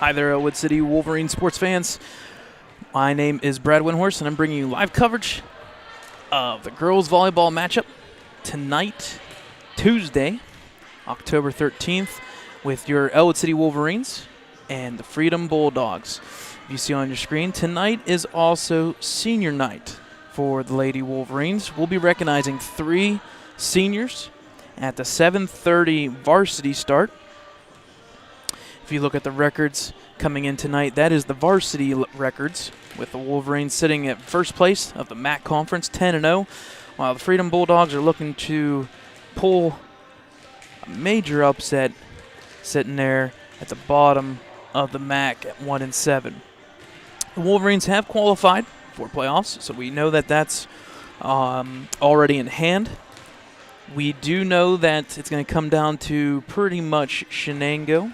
Hi there, Ellwood City Wolverine sports fans. My name is Brad Windhorst, and I'm bringing you live coverage of the girls volleyball matchup tonight, Tuesday, October 13th, with your Ellwood City Wolverines and the Freedom Bulldogs. You see on your screen, tonight is also senior night for the Lady Wolverines. We'll be recognizing 3 seniors at the 7:30 varsity start. If you look at the records coming in tonight, that is the varsity records, with the Wolverines sitting at first place of the MAC Conference, 10-0, while the Freedom Bulldogs are looking to pull a major upset, sitting there at the bottom of the MAC at 1-7. The Wolverines have qualified for playoffs, so we know that that's already in hand. We do know that it's going to come down to pretty much Shenango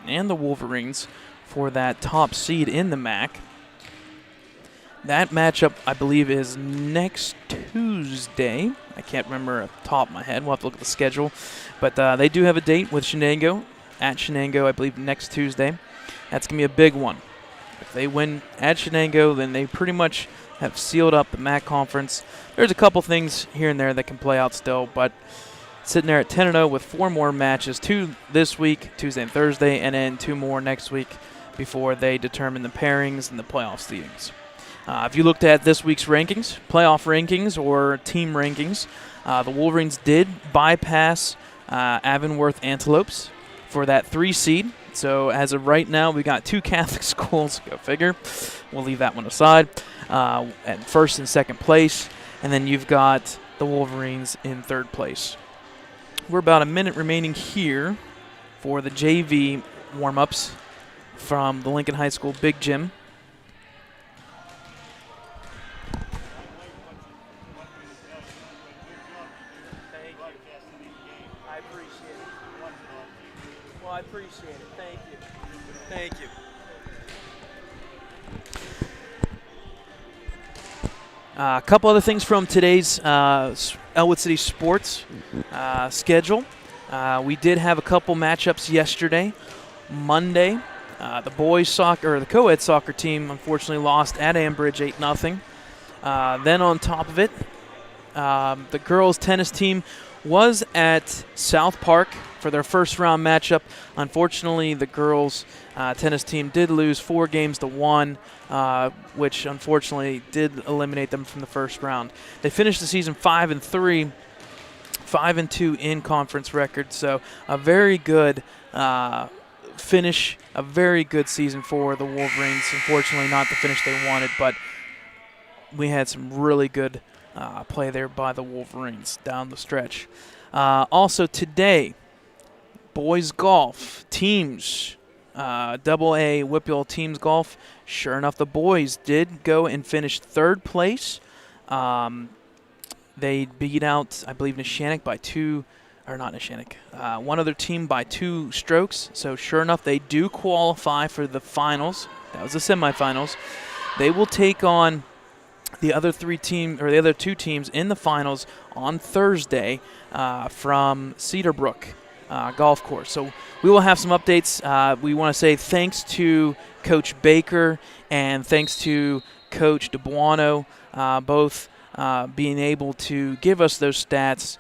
and the Wolverines for that top seed in the MAC. That matchup, I believe, is next Tuesday. I can't remember off the top of my head. We'll have to look at the schedule. But they do have a date with Shenango, at Shenango, I believe, next Tuesday. That's going to be a big one. If they win at Shenango, then they pretty much have sealed up the MAC Conference. There's a couple things here and there that can play out still, but sitting there at 10-0 with 4 more matches, 2 this week, Tuesday and Thursday, and then 2 more next week before they determine the pairings and the playoff seedings. If you looked at this week's rankings, playoff rankings or team rankings, the Wolverines did bypass Avonworth Antelopes for that 3 seed. So as of right now, we got 2 Catholic schools. Go figure. We'll leave that one aside. At first and second place, and then you've got the Wolverines in third place. We're about a minute remaining here for the JV warm-ups from the Lincoln High School Big Gym. Thank you. I appreciate it. Well, I appreciate it. Thank you. Thank you. A couple other things from today's Ellwood City Sports schedule. We did have a couple matchups yesterday. Monday, the boys soccer, or the co-ed soccer team, unfortunately lost at Ambridge 8-0. Then on top of it, the girls tennis team was at South Park for their first round matchup. Unfortunately, the girls tennis team did lose 4-1, which unfortunately did eliminate them from the first round. They finished the season 5-3, 5-2 in conference record. So a very good finish, a very good season for the Wolverines. Unfortunately, not the finish they wanted, but we had some really good play there by the Wolverines down the stretch. Also today, boys golf teams, AA Whipple teams golf. Sure enough, the boys did go and finish third place. They beat out, I believe, Neshannock by 2, or not Neshannock, one other team by 2 strokes. So sure enough, they do qualify for the finals. That was the semifinals. They will take on the other 3 teams, or the other 2 teams in the finals on Thursday from Cedarbrook Golf Course. So we will have some updates. We want to say thanks to Coach Baker and thanks to Coach DeBuono, both being able to give us those stats.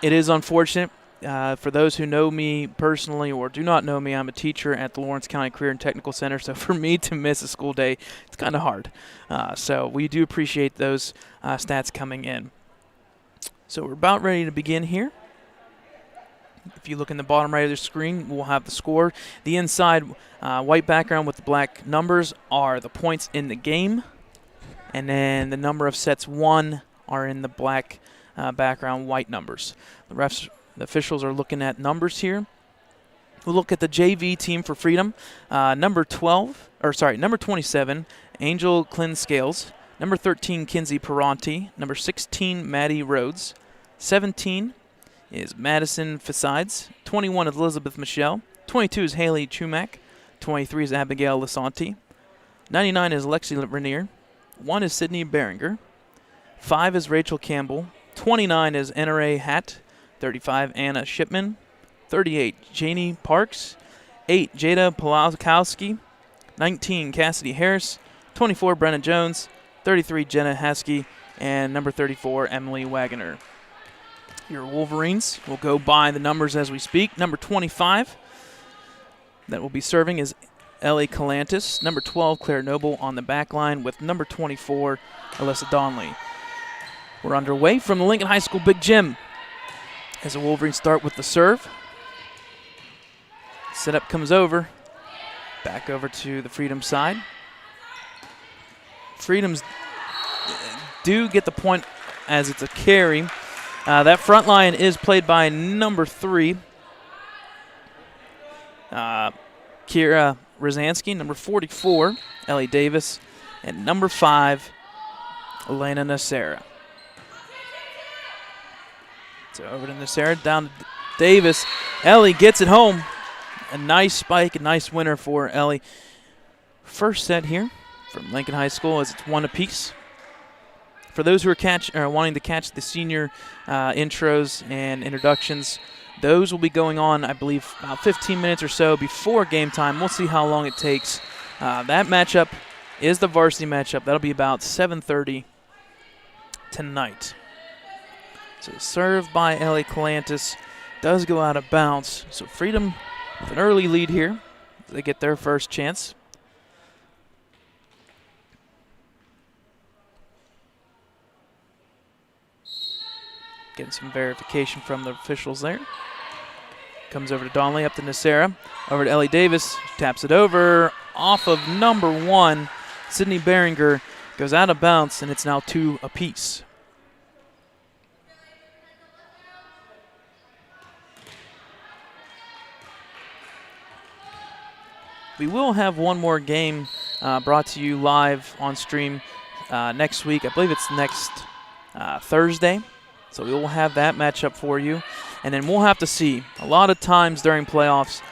It is unfortunate. For those who know me personally or do not know me, I'm a teacher at the Lawrence County Career and Technical Center, so for me to miss a school day, it's kind of hard. So we do appreciate those stats coming in. So we're about ready to begin here. If you look in the bottom right of the screen, we'll have the score. The inside white background with the black numbers are the points in the game, and then the number of sets won are in the black background white numbers. The officials are looking at numbers here. We'll look at the JV team for Freedom. Number 27, Angel Clinscales. Number 13, Kinsey Peranti. Number 16, Maddie Rhodes. 17 is Madison Fasides. 21 is Elizabeth Michelle. 22 is Haley Chumack. 23 is Abigail Lisanti. 99 is Lexi Rainier. 1 is Sydney Behringer. 5 is Rachel Campbell. 29 is NRA Hatt. 35, Anna Shipman. 38, Janie Parks. 8, Jada Pulakowski. 19, Cassidy Harris. 24, Brenna Jones. 33, Jenna Heskey. And number 34, Emily Wagoner. Your Wolverines will go by the numbers as we speak. Number 25 that will be serving is Ellie Calantis. Number 12, Claire Noble on the back line with number 24, Alyssa Donnelly. We're underway from the Lincoln High School Big Gym as the Wolverines start with the serve. Setup comes over. Back over to the Freedom side. Freedoms do get the point as it's a carry. That front line is played by number 3, Kira Rosansky, number 44, Ellie Davis, and number 5, Elena Nacera. So over to Nacera, down to Davis. Ellie gets it home. A nice spike, a nice winner for Ellie. First set here from Lincoln High School as it's 1 apiece. For those who are wanting to catch the senior intros and introductions, those will be going on, I believe, about 15 minutes or so before game time. We'll see how long it takes. That matchup is the varsity matchup. That'll be about 7:30 tonight. So the serve by Ellie Calantis does go out of bounds. So Freedom with an early lead here. They get their first chance. Getting some verification from the officials there. Comes over to Donnelly, up to Nacera. Over to Ellie Davis. Taps it over. Off of number 1, Sydney Behringer. Goes out of bounds, and it's now 2 apiece. We will have one more game brought to you live on stream next week. I believe it's next Thursday. So we will have that matchup for you. And then we'll have to see. A lot of times during playoffs,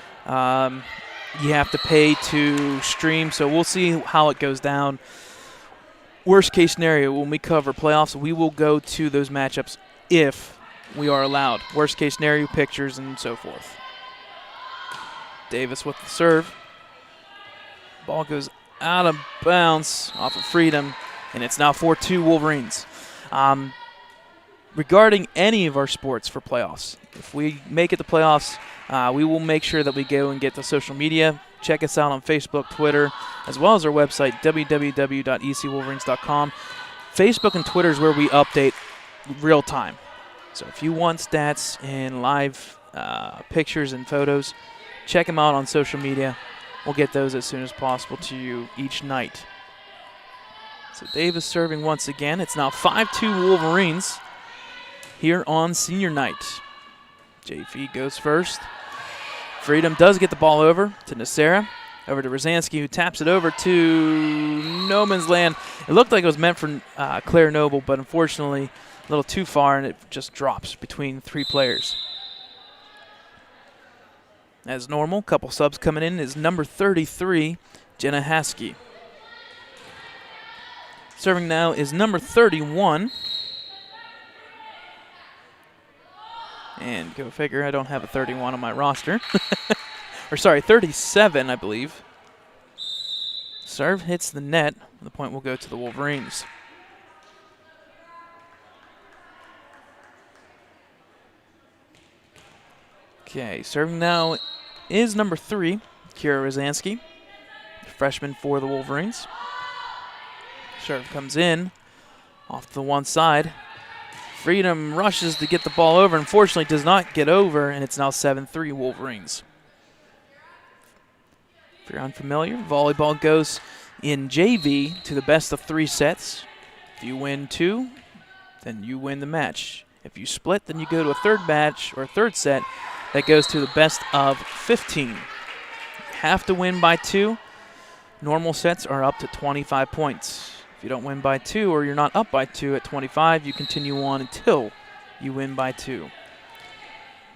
you have to pay to stream. So we'll see how it goes down. Worst case scenario, when we cover playoffs, we will go to those matchups if we are allowed. Worst case scenario, pictures and so forth. Davis with the serve. Ball goes out of bounds off of Freedom, and it's now 4-2 Wolverines. Regarding any of our sports for playoffs, if we make it to playoffs, we will make sure that we go and get the social media. Check us out on Facebook, Twitter, as well as our website, www.ecwolverines.com. Facebook and Twitter is where we update real time. So if you want stats and live pictures and photos, check them out on social media. We'll get those as soon as possible to you each night. So Davis serving once again. It's now 5-2 Wolverines here on senior night. JV goes first. Freedom does get the ball over to Nacera. Over to Rosansky, who taps it over to no man's land. It looked like it was meant for Claire Noble, but unfortunately a little too far, and it just drops between 3 players. As normal, couple subs coming in is number 33, Jenna Haskey. Serving now is number 31. And go figure, I don't have a 31 on my roster. Or sorry, 37, I believe. Serve hits the net. The point will go to the Wolverines. Okay, serving now is number 3, Kira Rosansky, freshman for the Wolverines. Serve comes in off the one side. Freedom rushes to get the ball over. Unfortunately, does not get over, and it's now 7-3 Wolverines. If you're unfamiliar, volleyball goes in JV to the best of 3 sets. If you win 2, then you win the match. If you split, then you go to a third match or a third set that goes to the best of 15. You have to win by 2. Normal sets are up to 25 points. If you don't win by 2 or you're not up by 2 at 25, you continue on until you win by 2.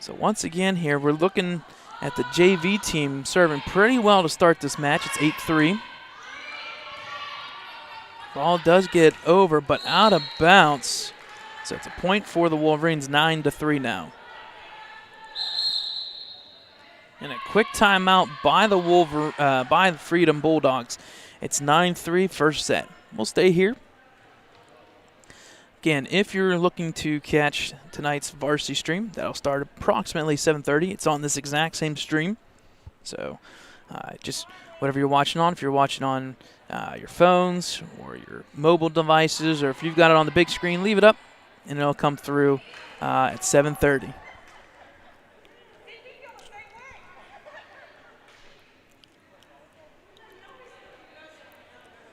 So once again here, we're looking at the JV team serving pretty well to start this match. It's 8-3. Ball does get over, but out of bounds. So it's a point for the Wolverines, 9-3 now. And a quick timeout by the Freedom Bulldogs. It's 9-3 first set. We'll stay here. Again, if you're looking to catch tonight's varsity stream, that'll start approximately 7:30. It's on this exact same stream. So just whatever you're watching on, if you're watching on your phones or your mobile devices, or if you've got it on the big screen, leave it up, and it'll come through at 7:30.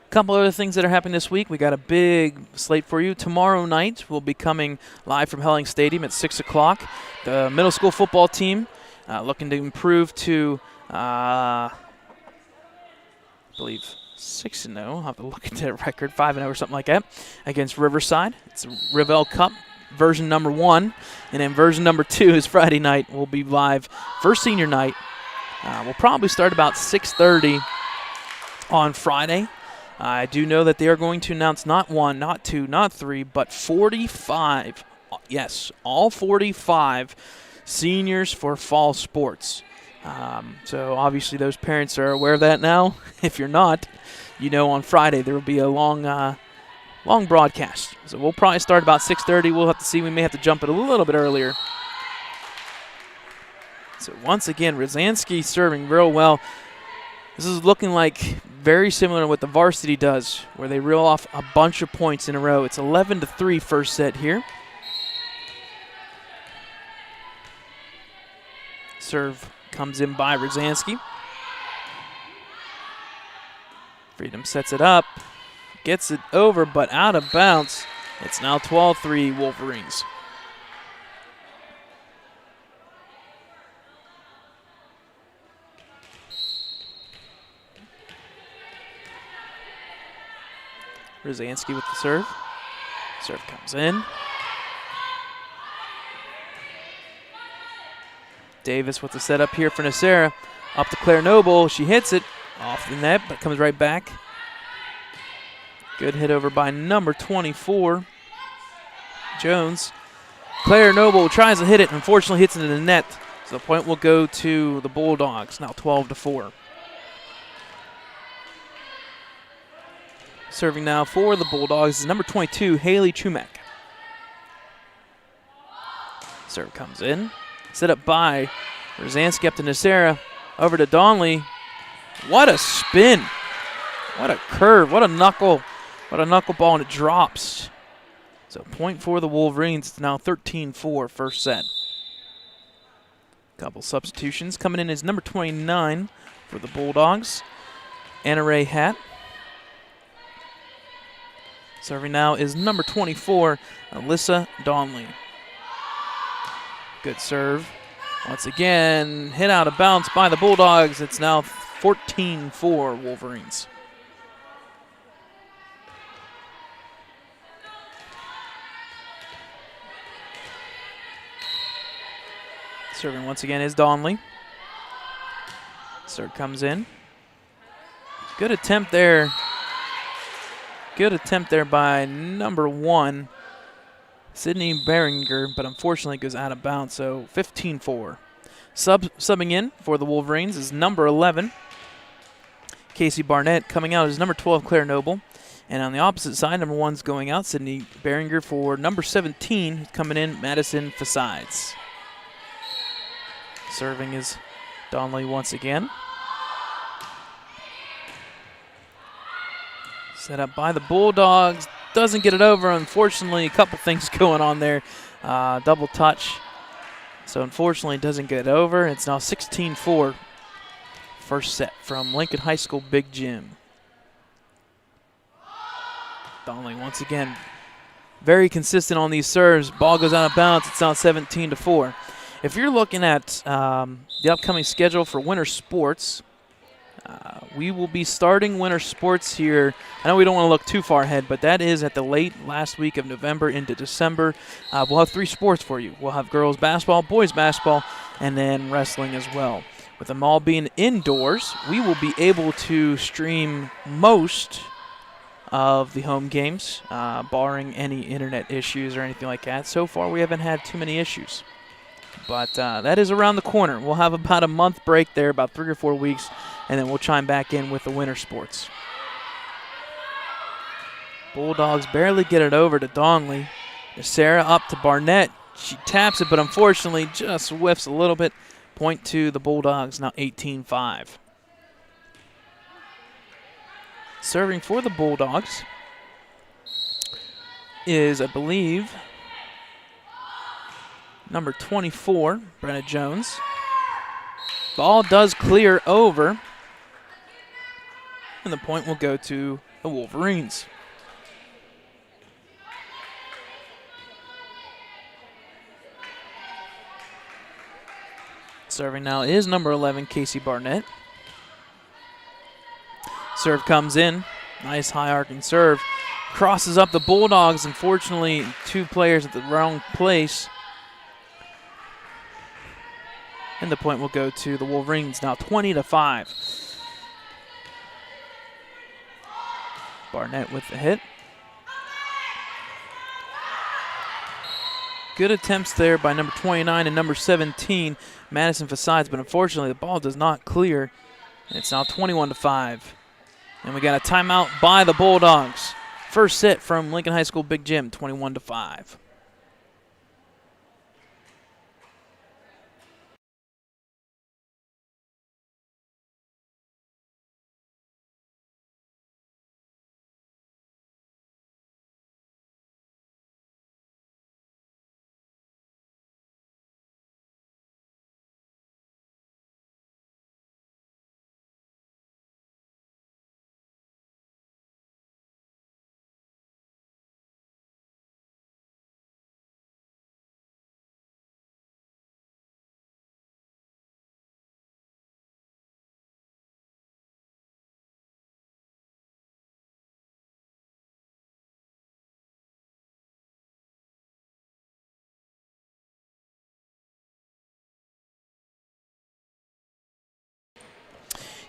Couple other things that are happening this week. We got a big slate for you. Tomorrow night, we'll be coming live from Helling Stadium at 6 o'clock. The middle school football team looking to improve to, I believe, 6-0. I'll have to look at their record, 5-0 or something like that, against Riverside. It's a Revell Cup version number 1. And then version number 2 is Friday night. We'll be live for senior night. We'll probably start about 6:30 on Friday. I do know that they are going to announce not 1, not 2, not 3, but 45. Yes, all 45 seniors for fall sports. So obviously those parents are aware of that now. If you're not, you know on Friday there will be a long broadcast. So we'll probably start about 6:30. We'll have to see. We may have to jump it a little bit earlier. So once again, Rosansky serving real well. This is looking like very similar to what the varsity does, where they reel off a bunch of points in a row. It's 11-3 first set here. Serve comes in by Rosansky. Freedom sets it up, gets it over, but out of bounds. It's now 12-3 Wolverines. Rosansky with the serve. Serve comes in. Davis with the setup here for Nacera. Up to Claire Noble. She hits it off the net, but comes right back. Good hit over by number 24, Jones. Claire Noble tries to hit it, unfortunately hits it in the net. So the point will go to the Bulldogs, now 12-4. Serving now for the Bulldogs is number 22, Haley Chumak. Serve comes in. Set up by Rosansky up to Nacera. Over to Donley. What a spin. What a curve. What a knuckleball, and it drops. So point for the Wolverines. It's now 13-4 first set. Couple substitutions. Coming in is number 29 for the Bulldogs, Anna Ray Hatt. Serving now is number 24, Alyssa Donley. Good serve. Once again, hit out of bounds by the Bulldogs. It's now 14-4 Wolverines. Serving once again is Donley. Serve comes in. Good attempt there. Good attempt there by number 1, Sydney Beringer, but unfortunately goes out of bounds, so 15-4. Subbing in for the Wolverines is number 11, Casey Barnett. Coming out is number 12, Claire Noble. And on the opposite side, number 1's going out, Sydney Beringer, for number 17, coming in, Madison Fasides. Serving is Donley once again. Set up by the Bulldogs. Doesn't get it over. Unfortunately, a couple things going on there. Double touch. So unfortunately, it doesn't get over. It's now 16-4. First set from Lincoln High School Big Gym. Donley once again very consistent on these serves. Ball goes out of bounds. It's now 17-4. If you're looking at the upcoming schedule for winter sports, we will be starting winter sports here. I know we don't want to look too far ahead, but that is at the last week of November into December. We'll have 3 sports for you. We'll have girls basketball, boys basketball, and then wrestling as well. With them all being indoors, we will be able to stream most of the home games, barring any internet issues or anything like that. So far, we haven't had too many issues. But that is around the corner. We'll have about a month break there, about 3 or 4 weeks, and then we'll chime back in with the winter sports. Bulldogs barely get it over to Donley. Sarah up to Barnett. She taps it, but unfortunately just whiffs a little bit. Point to the Bulldogs, now 18-5. Serving for the Bulldogs is, I believe, number 24, Brenna Jones. Ball does clear over, and the point will go to the Wolverines. Serving now is number 11, Casey Barnett. Serve comes in. Nice high arcing serve. Crosses up the Bulldogs. Unfortunately, 2 players at the wrong place. And the point will go to the Wolverines, now 20-5. Barnett with the hit. Good attempts there by number 29 and number 17, Madison Facades, but unfortunately the ball does not clear. It's now 21-5. And we got a timeout by the Bulldogs. First set from Lincoln High School Big Gym, 21-5.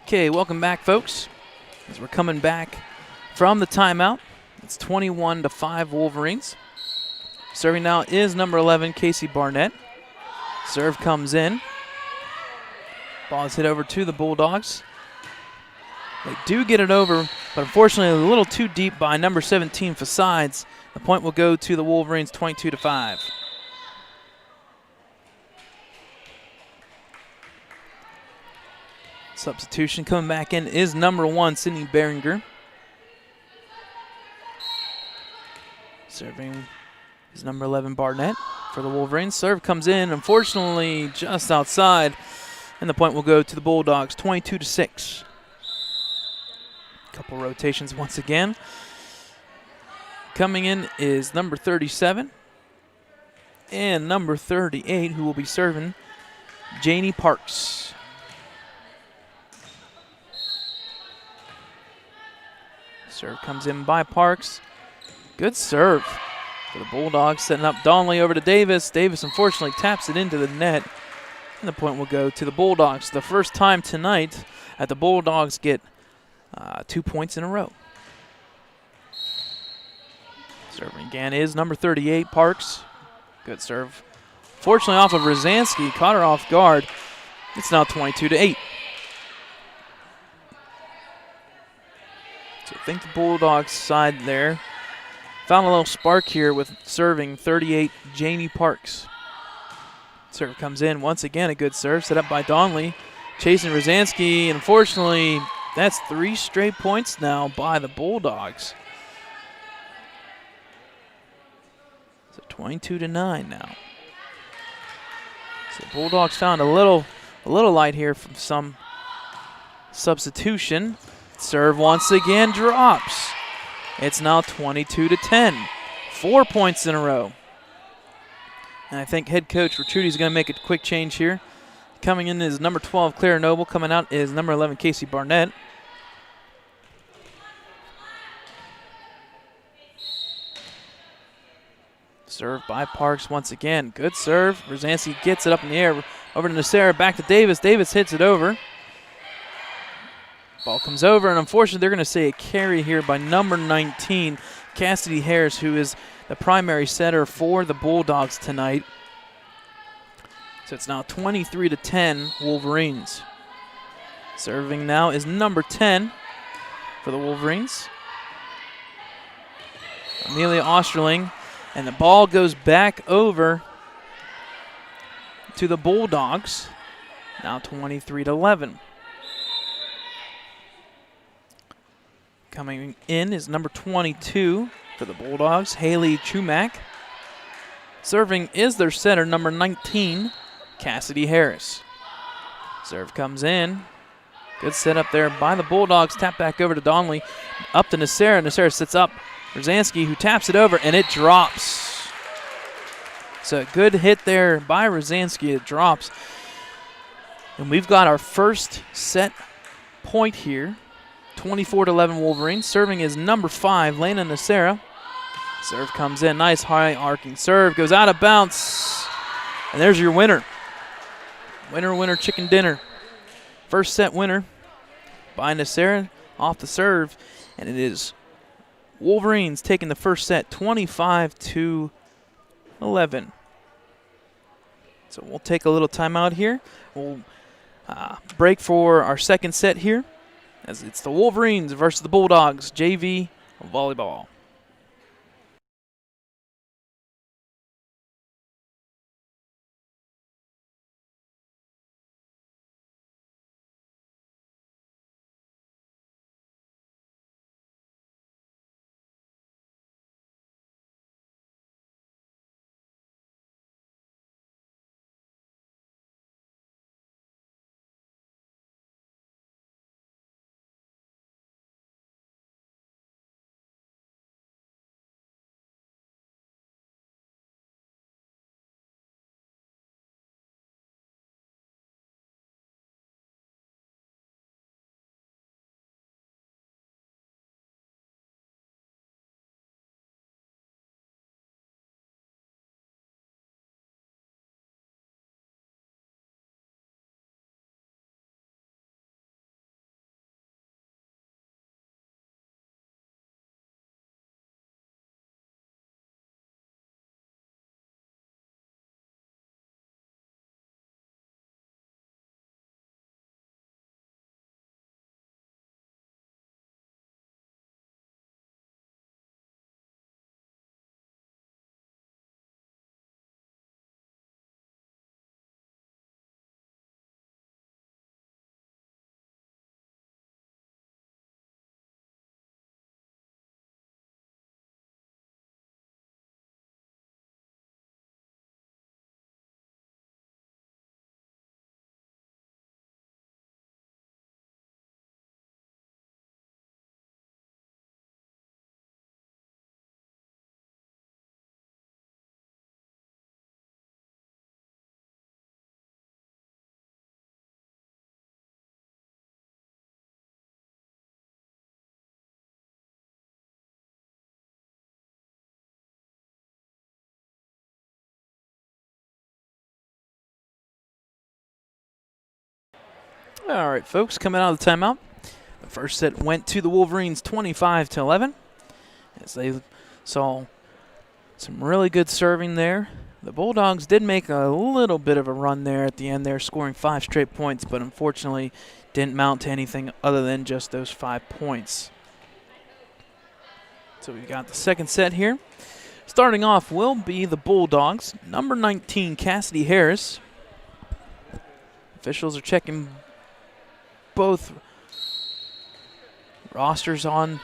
Okay, welcome back, folks. As we're coming back from the timeout, it's 21-5 Wolverines. Serving now is number 11, Casey Barnett. Serve comes in. Ball is hit over to the Bulldogs. They do get it over, but unfortunately a little too deep by number 17, Facades. The point will go to the Wolverines, 22-5. Substitution coming back in is number 1, Sydney Behringer. Serving is number 11, Barnett for the Wolverines. Serve comes in, unfortunately just outside, and the point will go to the Bulldogs, 22-6. Couple rotations once again. Coming in is number 37 and number 38, who will be serving, Janie Parks. Serve comes in by Parks. Good serve for the Bulldogs, setting up Donley over to Davis. Davis unfortunately taps it into the net, and the point will go to the Bulldogs. The first time tonight that the Bulldogs get 2 points in a row. Serving again is number 38, Parks. Good serve. Fortunately off of Rosansky, caught her off guard. It's now 22-8. So I think the Bulldogs side there found a little spark here with serving 38, Jamie Parks. Serve comes in once again, a good serve set up by Donley. Chasing Rosansky, and unfortunately that's 3 straight points now by the Bulldogs. So 22-9 now. So the Bulldogs found a little light here from some substitution. Serve once again drops. It's now 22-10. 4 points in a row. And I think head coach Ricciuti is going to make a quick change here. Coming in is number 12, Claire Noble. Coming out is number 11, Casey Barnett. Serve by Parks once again. Good serve. Rosansky gets it up in the air. Over to Nacera, back to Davis. Davis hits it over. Ball comes over, and unfortunately they're going to say a carry here by number 19, Cassidy Harris, who is the primary setter for the Bulldogs tonight. So it's now 23-10 Wolverines. Serving now is number 10 for the Wolverines, Amelia Osterling, and the ball goes back over to the Bulldogs. Now 23-11. Coming in is number 22 for the Bulldogs, Haley Chumak. Serving is their setter, number 19, Cassidy Harris. Serve comes in. Good setup there by the Bulldogs. Tap back over to Donnelly. Up to Nasera. Nasera sits up. Rosansky, who taps it over, and it drops. So a good hit there by Rosansky. It drops. And we've got our first set point here. 24-11 Wolverines. Serving is number 5, Lena Nasera. Serve comes in. Nice high arcing serve. Goes out of bounds. And there's your winner. Winner, winner, chicken dinner. First set winner by Nasera off the serve. And it is Wolverines taking the first set 25-11. So we'll take a little timeout here. We'll break for our second set here, as it's the Wolverines versus the Bulldogs JV volleyball. All right, folks, coming out of the timeout. The first set went to the Wolverines 25-11, as they saw some really good serving there. The Bulldogs did make a little bit of a run there at the end there, scoring 5 straight points, but unfortunately didn't mount to anything other than just those 5 points. So we've got the second set here. Starting off will be the Bulldogs. Number 19, Cassidy Harris. Officials are checking both rosters on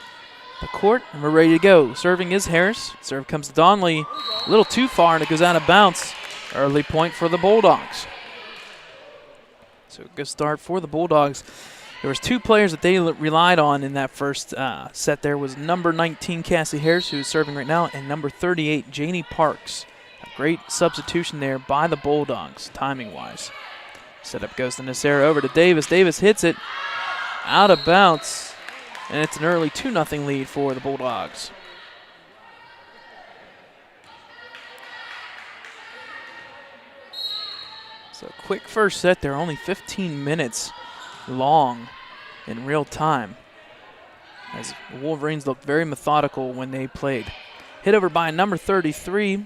the court, and we're ready to go. Serving is Harris. Serve comes to Donnelly. A little too far, and it goes out of bounds. Early point for the Bulldogs. So a good start for the Bulldogs. There was 2 players that they relied on in that first set. There was number 19, Cassie Harris, who's serving right now, and number 38, Janie Parks. A great substitution there by the Bulldogs, timing-wise. Setup goes to Nasera over to Davis. Davis hits it out of bounds, and it's an early 2-0 lead for the Bulldogs. So quick first set there, only 15 minutes long in real time, as the Wolverines looked very methodical when they played. Hit over by number 33,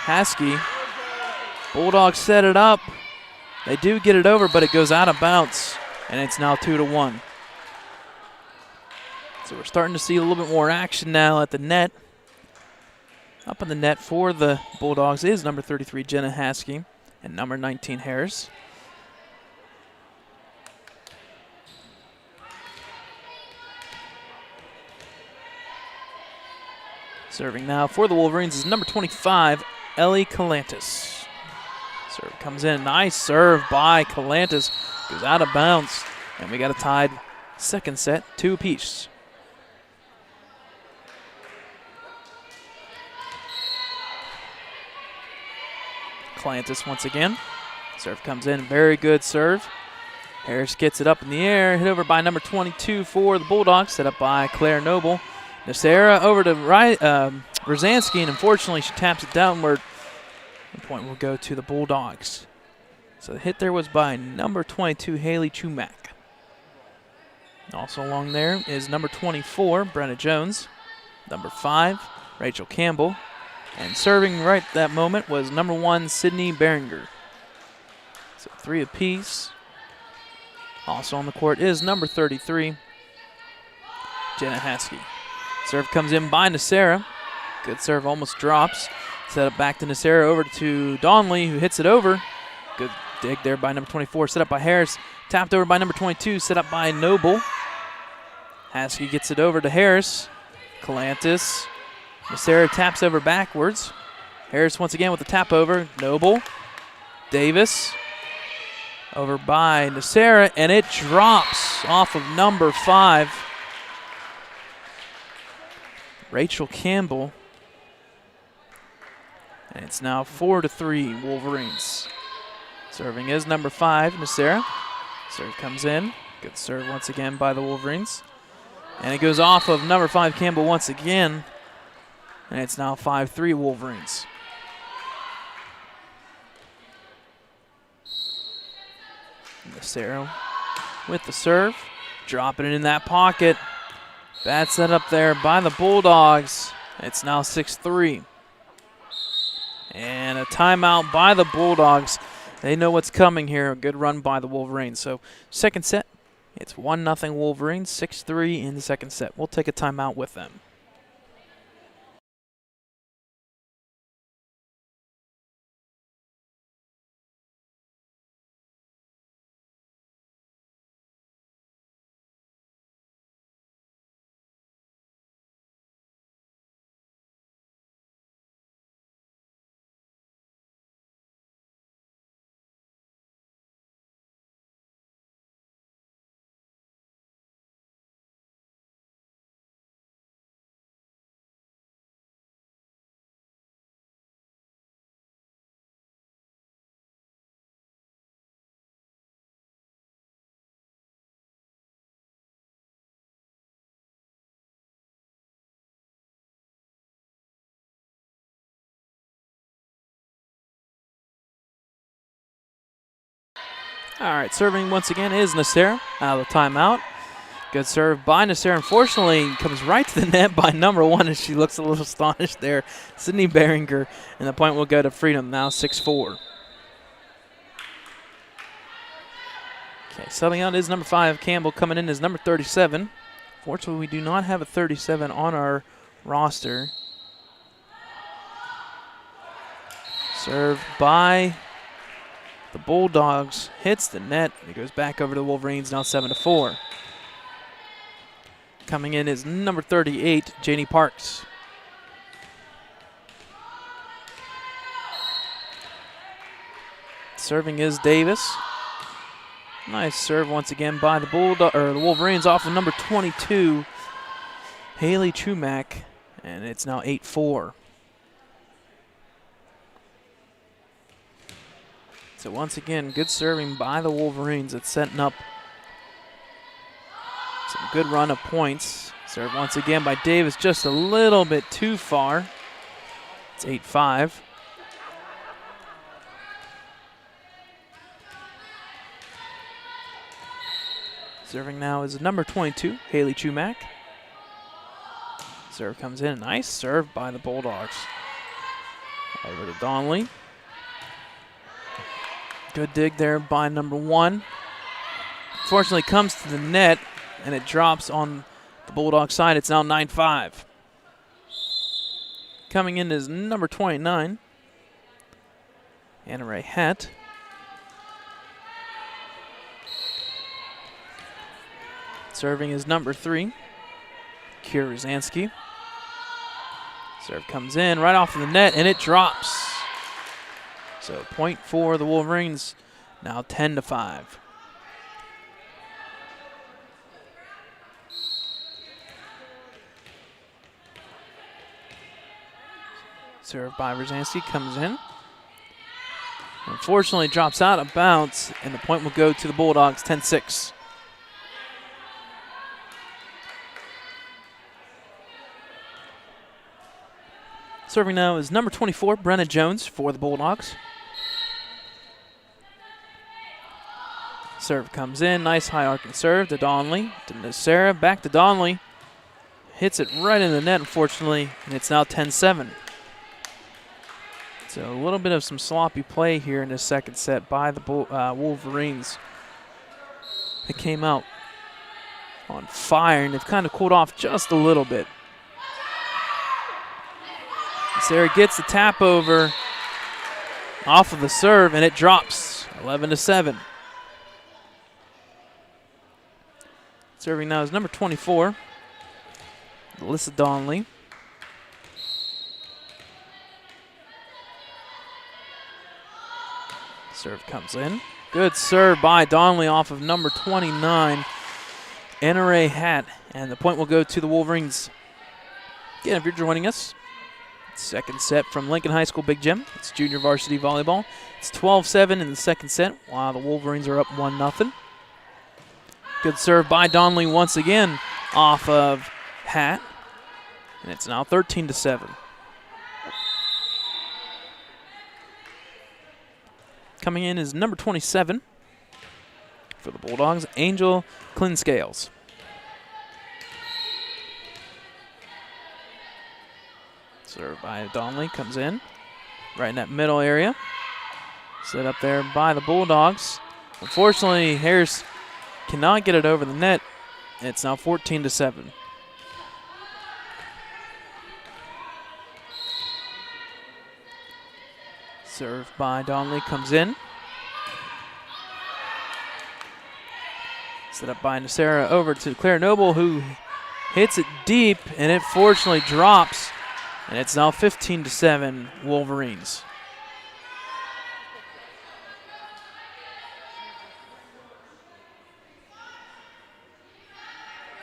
Haskey. Bulldogs set it up. They do get it over, but it goes out of bounds, and it's now 2-1. So we're starting to see a little bit more action now at the net. Up in the net for the Bulldogs is number 33, Jenna Haskey, and number 19, Harris. Serving now for the Wolverines is number 25, Ellie Calantis. Serve comes in. Nice serve by Calantis. Goes out of bounds. And we got a tied second set, 2 apiece. Calantis once again. Serve comes in. Very good serve. Harris gets it up in the air. Hit over by number 22 for the Bulldogs. Set up by Claire Noble. Nasera over to Rosansky, and unfortunately she taps it downward. The point will go to the Bulldogs. So the hit there was by number 22, Haley Chumak. Also along there is number 24, Brenna Jones. Number 5, Rachel Campbell. And serving right at that moment was number 1, Sydney Behringer. So 3 apiece. Also on the court is number 33, Jenna Haskey. Serve comes in by Nasera. Good serve, almost drops. Set up back to Nasera, over to Donley, who hits it over. Good dig there by number 24. Set up by Harris. Tapped over by number 22. Set up by Noble. Haskey gets it over to Harris. Calantis. Nasera taps over backwards. Harris once again with the tap over. Noble. Davis. Over by Nasera, and it drops off of number 5. Rachel Campbell. And it's now 4-3 Wolverines. Serving is number 5, Nasera. Serve comes in. Good serve once again by the Wolverines. And it goes off of number 5, Campbell, once again. And it's now 5-3 Wolverines. Nasera with the serve. Dropping it in that pocket. Bad set up there by the Bulldogs. It's now 6-3. And a timeout by the Bulldogs. They know what's coming here. A good run by the Wolverines. So second set, it's 1-0 Wolverines, 6-3 in the second set. We'll take a timeout with them. All right, serving once again is Nasera out of the timeout. Good serve by Nasera. Unfortunately, comes right to the net by number 1, and she looks a little astonished there. Sydney Behringer, and the point will go to Freedom, now 6-4. Okay, subbing out is number 5, Campbell. Coming in is number 37. Fortunately, we do not have a 37 on our roster. Serve by the Bulldogs, hits the net, and it goes back over to the Wolverines, now 7-4. Coming in is number 38, Janie Parks. Serving is Davis. Nice serve once again by the the Wolverines off of number 22, Haley Chumak, and it's now 8-4. So once again, good serving by the Wolverines. It's setting up some good run of points. Serve once again by Davis, just a little bit too far. It's 8-5. Serving now is number 22, Haley Chumak. Serve comes in. Nice serve by the Bulldogs. Over to Donley. Good dig there by number 1. Fortunately, comes to the net, and it drops on the Bulldog side. It's now 9-5. Coming in is number 29, Anna Ray Hatt. Serving is number 3, Kira Rosansky. Serve comes in right off of the net, and it drops. So point for the Wolverines, now 10-5. Serve by Rosansky comes in. Unfortunately, drops out of bounds, and the point will go to the Bulldogs, 10-6. Serving now is number 24, Brenna Jones for the Bulldogs. Serve comes in, nice high arcing serve to Donnelly, to Sarah, back to Donnelly. Hits it right in the net, unfortunately, and it's now 10-7. So a little bit of some sloppy play here in the second set by the Wolverines. They came out on fire, and they've kind of cooled off just a little bit. Sarah gets the tap over off of the serve, and it drops, 11-7. Serving now is number 24, Alyssa Donnelly. Serve comes in. Good serve by Donnelly off of number 29, Anna Ray Hatt, and the point will go to the Wolverines. Again, if you're joining us, second set from Lincoln High School Big Gym. It's junior varsity volleyball. It's 12-7 in the second set while the Wolverines are up 1-0. Good serve by Donnelly once again off of Hatt, and it's now 13-7. Coming in is number 27 for the Bulldogs, Angel Clinscales. Serve by Donnelly, comes in right in that middle area. Set up there by the Bulldogs. Unfortunately, Harris cannot get it over the net. It's now 14-7. Serve by Donnelly comes in. Set up by Nasera over to Claire Noble, who hits it deep, and it fortunately drops. And it's now 15-7 Wolverines.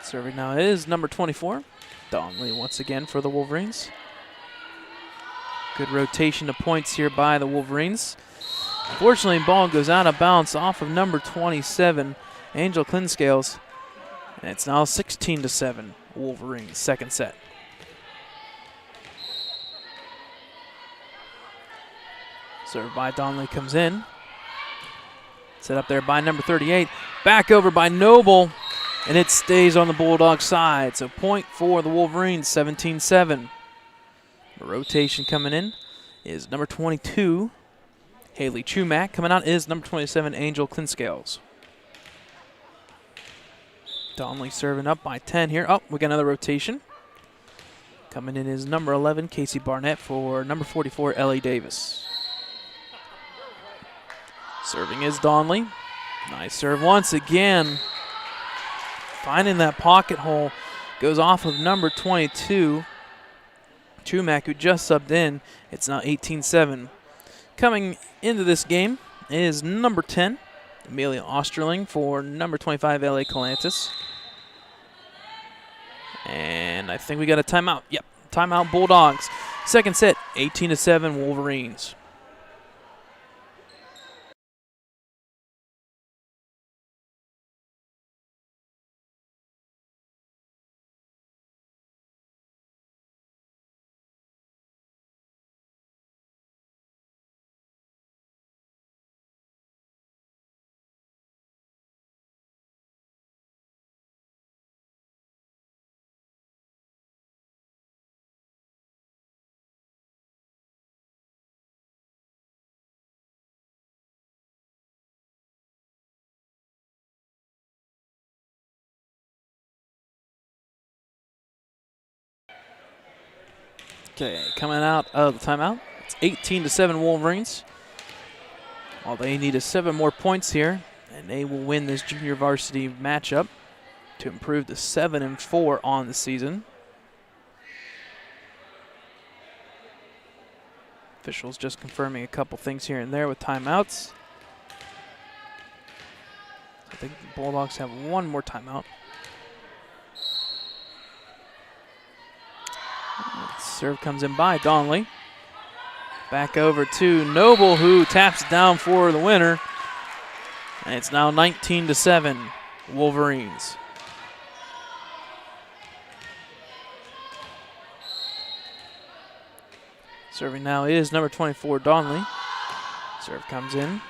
Serving now is number 24, Donnelly once again for the Wolverines. Good rotation of points here by the Wolverines. Unfortunately, ball goes out of bounds off of number 27, Angel Clinscales. And it's now 16-7 Wolverines, second set. Serve by Donnelly comes in. Set up there by number 38. Back over by Noble, and it stays on the Bulldog side. So point for the Wolverines, 17-7. The rotation coming in is number 22, Haley Chumack. Coming out is number 27, Angel Clinscales. Donnelly serving up by 10 here. Oh, we got another rotation. Coming in is number 11, Casey Barnett, for number 44, Ellie Davis. Serving is Donnelly. Nice serve once again. Finding that pocket hole. Goes off of number 22, Chumack, who just subbed in. It's now 18-7. Coming into this game is number 10, Amelia Osterling, for number 25, LA Calantis. And I think we got a timeout. Yep, timeout Bulldogs. Second set, 18-7 Wolverines. Okay, coming out of the timeout. It's 18-7 Wolverines. All they need is 7 more points here, and they will win this junior varsity matchup to improve to 7-4 on the season. Officials just confirming a couple things here and there with timeouts. I think the Bulldogs have one more timeout. Serve comes in by Donnelly. Back over to Noble, who taps down for the winner. And it's now 19-7 Wolverines. Serving now is number 24, Donnelly. Serve comes in.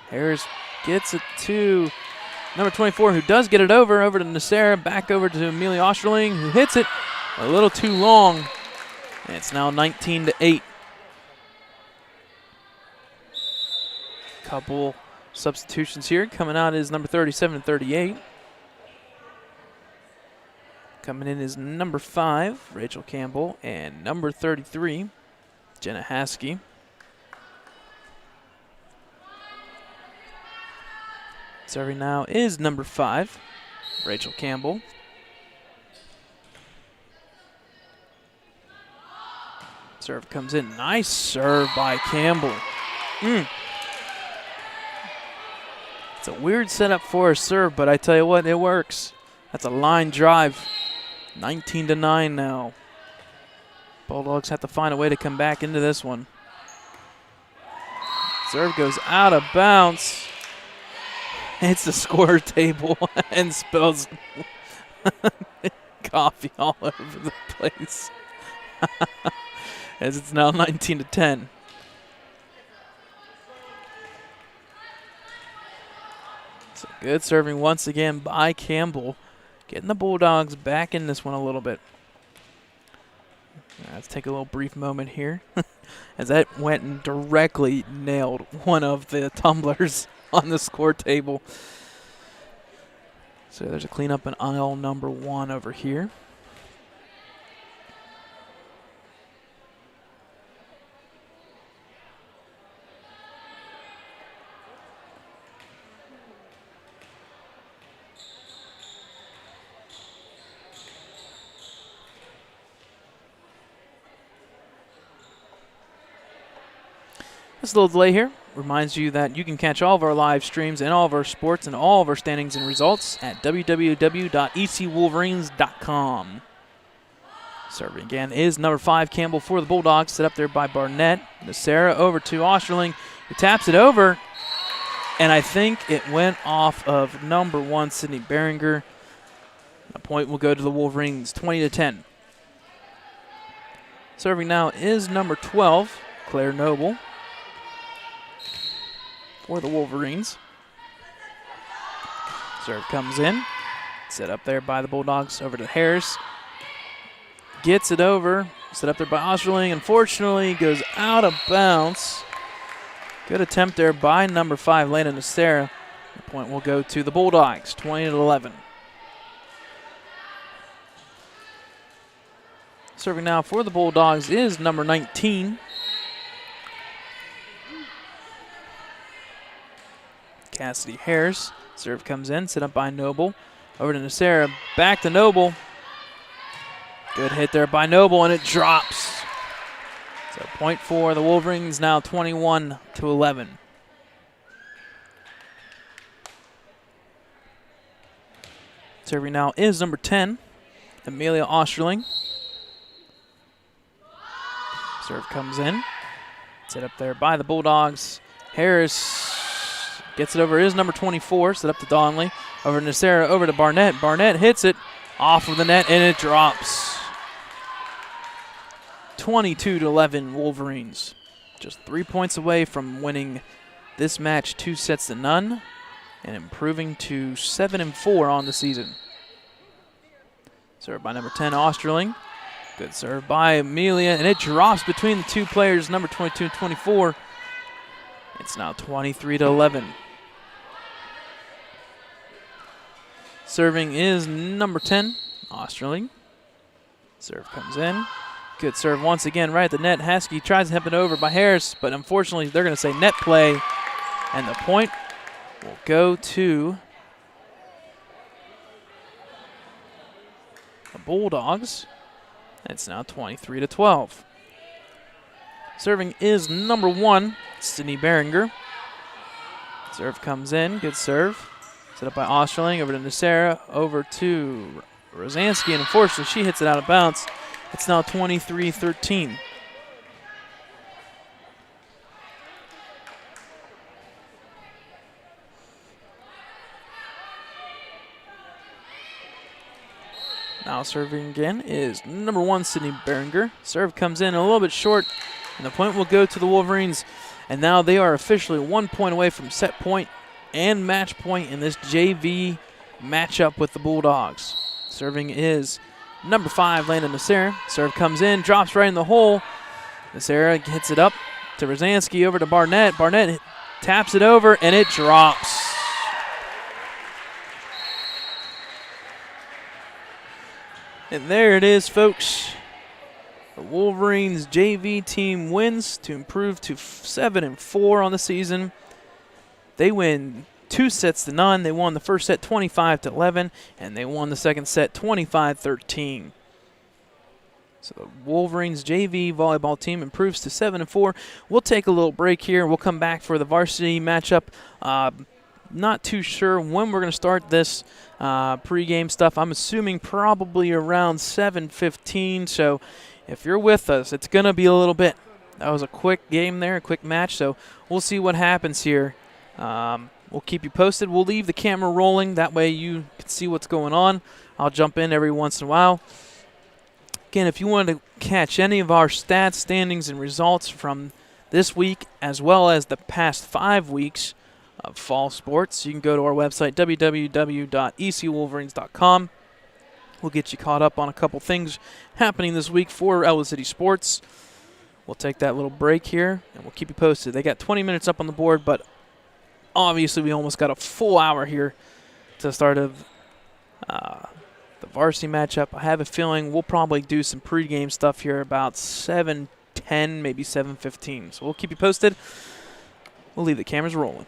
Harris gets it to number 24, who does get it over to Nacera, back over to Amelia Osterling, who hits it a little too long. And it's now 19-8. Couple substitutions here. Coming out is number 37 and 38. Coming in is number 5, Rachel Campbell, and number 33, Jenna Haskey. Serving now is number 5, Rachel Campbell. Serve comes in. Nice serve by Campbell. It's a weird setup for a serve, but I tell you what, it works. That's a line drive. 19-9 now. Bulldogs have to find a way to come back into this one. Serve goes out of bounds. Hits the score table and spills coffee all over the place. As it's now 19-10. So good serving once again by Campbell. Getting the Bulldogs back in this one a little bit. Let's take a little brief moment here as that went and directly nailed one of the tumblers on the score table. So there's a cleanup in aisle number 1 over here. This little delay here reminds you that you can catch all of our live streams and all of our sports and all of our standings and results at www.ecwolverines.com. Serving again is number 5, Campbell for the Bulldogs, set up there by Barnett. Nacera over to Osterling, who taps it over, and I think it went off of number 1, Sydney Behringer. A point will go to the Wolverines, 20-10. Serving now is number 12, Claire Noble for the Wolverines. Serve comes in. Set up there by the Bulldogs over to Harris. Gets it over. Set up there by Osterling. Unfortunately, goes out of bounds. Good attempt there by number 5, Lena Nacera. The point will go to the Bulldogs, 20-11. Serving now for the Bulldogs is number 19, Cassidy Harris. Serve comes in, set up by Noble. Over to Nacera, back to Noble. Good hit there by Noble, and it drops. So point for the Wolverines, now 21-11. Serving now is number 10, Amelia Osterling. Serve comes in. Set up there by the Bulldogs. Harris gets it over, is number 24. Set up to Donnelly. Over to Nacera, over to Barnett. Barnett hits it off of the net, and it drops. 22-11 Wolverines. Just 3 points away from winning this match 2-0 and improving to 7-4 on the season. Served by number 10, Osterling. Good serve by Amelia, and it drops between the two players, number 22 and 24. It's now 23-11. Serving is number 10, Osterling. Serve comes in. Good serve once again right at the net. Haskey tries to hip it over by Harris, but unfortunately they're going to say net play, and the point will go to the Bulldogs. It's now 23-12. Serving is number 1, Sydney Behringer. Serve comes in. Good serve. Set up by Osterling over to Nacera, over to Rosansky, and unfortunately she hits it out of bounds. It's now 23-13. Now serving again is number 1, Sydney Behringer. Serve comes in a little bit short, and the point will go to the Wolverines. And now they are officially 1 point away from set point and match point in this JV matchup with the Bulldogs. Serving is number 5, Landon Nacera. Serve comes in, drops right in the hole. Nacera hits it up to Rosansky, over to Barnett. Barnett taps it over, and it drops. And there it is, folks. The Wolverines JV team wins to improve to 7-4 on the season. They win 2 sets to none. They won the first set 25-11, and they won the second set 25-13. So the Wolverines JV volleyball team improves to 7-4. We'll take a little break here. We'll come back for the varsity matchup. Not too sure when we're going to start this pregame stuff. I'm assuming probably around 7:15. So if you're with us, it's going to be a little bit. That was a quick game there, a quick match. So we'll see what happens here. We'll keep you posted. We'll leave the camera rolling. That way you can see what's going on. I'll jump in every once in a while. Again, if you want to catch any of our stats, standings, and results from this week, as well as the past 5 weeks of fall sports, you can go to our website, www.ecwolverines.com. We'll get you caught up on a couple things happening this week for Ellwood City Sports. We'll take that little break here, and we'll keep you posted. They got 20 minutes up on the board, but obviously we almost got a full hour here to start of the varsity matchup. I have a feeling we'll probably do some pregame stuff here about 7:10, maybe 7:15. So we'll keep you posted. We'll leave the cameras rolling.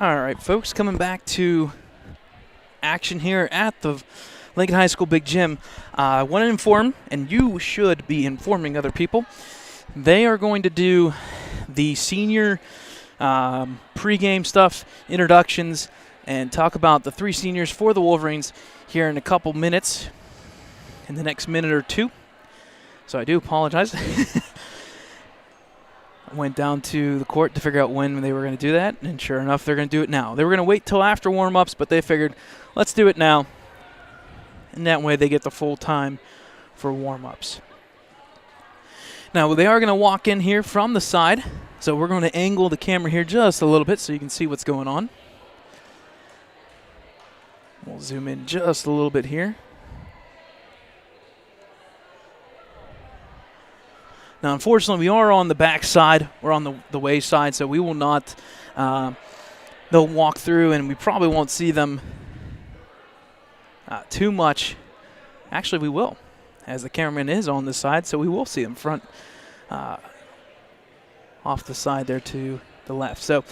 All right, folks, coming back to action here at the Lincoln High School Big Gym. I want to inform, and you should be informing other people, they are going to do the senior pregame stuff, introductions, and talk about the 3 seniors for the Wolverines here in a couple minutes, in the next minute or 2. So I do apologize. I went down to the court to figure out when they were going to do that, and sure enough, they're going to do it now. They were going to wait till after warm-ups, but they figured, let's do it now. And that way they get the full time for warm-ups. Now, they are going to walk in here from the side, so we're going to angle the camera here just a little bit so you can see what's going on. We'll zoom in just a little bit here. Now, unfortunately, we are on the back side. We're on the way side, so we will not they'll walk through, and we probably won't see them too much. Actually, we will, as the cameraman is on this side, so we will see them front off the side there to the left. So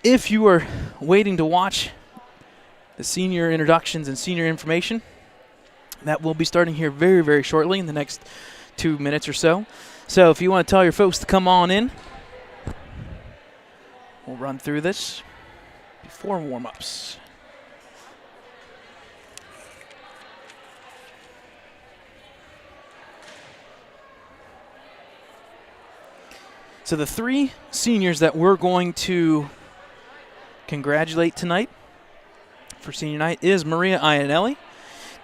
if you are waiting to watch the senior introductions and senior information, that will be starting here very, very shortly in the next 2 minutes or so. So if you want to tell your folks to come on in, we'll run through this before warm-ups. So the 3 seniors that we're going to congratulate tonight for senior night is Maria Iannelli,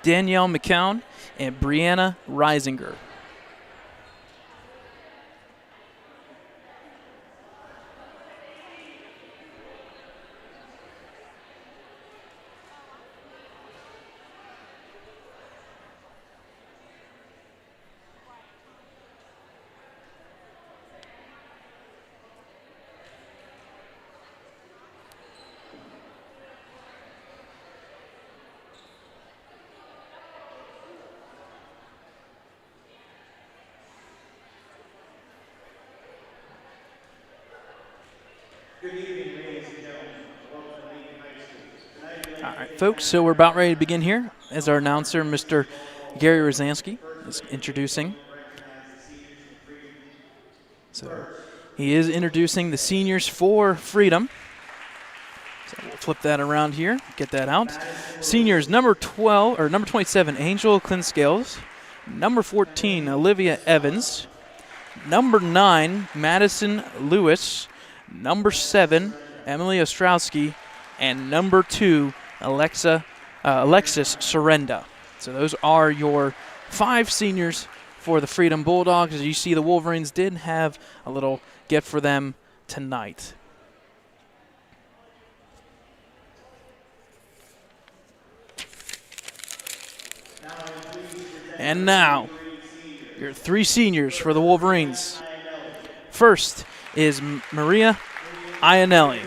Danielle McCown, and Brianna Reisinger. Good evening, ladies and gentlemen. Welcome to Lincoln High School. All right, folks, so we're about ready to begin here as our announcer, Mr. Gary Rosansky, is introducing. So he is introducing the seniors for Freedom. So we'll flip that around here, get that out. Seniors number 12 or number 27, Angel Klinscales, number 14, Olivia Evans, number 9, Madison Lewis, number 7, Emily Ostrowski, and number 2, Alexis Sorenda. So those are your 5 seniors for the Freedom Bulldogs. As you see, the Wolverines did have a little gift for them tonight. And now, your 3 seniors for the Wolverines. First is Maria Iannelli.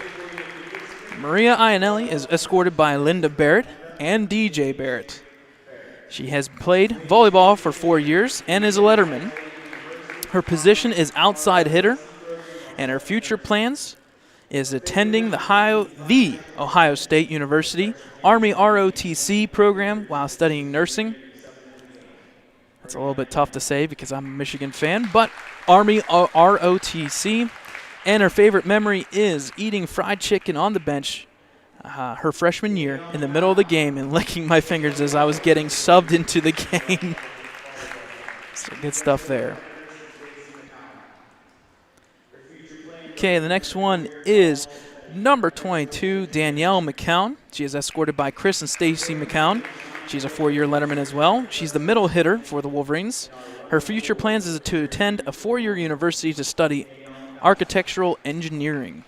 Maria Iannelli is escorted by Linda Barrett and DJ Barrett. She has played volleyball for 4 years and is a letterman. Her position is outside hitter, and her future plans is attending the Ohio State University Army ROTC program while studying nursing. That's a little bit tough to say because I'm a Michigan fan, but Army ROTC. And her favorite memory is eating fried chicken on the bench her freshman year in the middle of the game and licking my fingers as I was getting subbed into the game. So good stuff there. Okay, the next one is number 22, Danielle McCown. She is escorted by Chris and Stacy McCown. She's a 4-year letterman as well. She's the middle hitter for the Wolverines. Her future plans is to attend a 4-year university to study architectural engineering.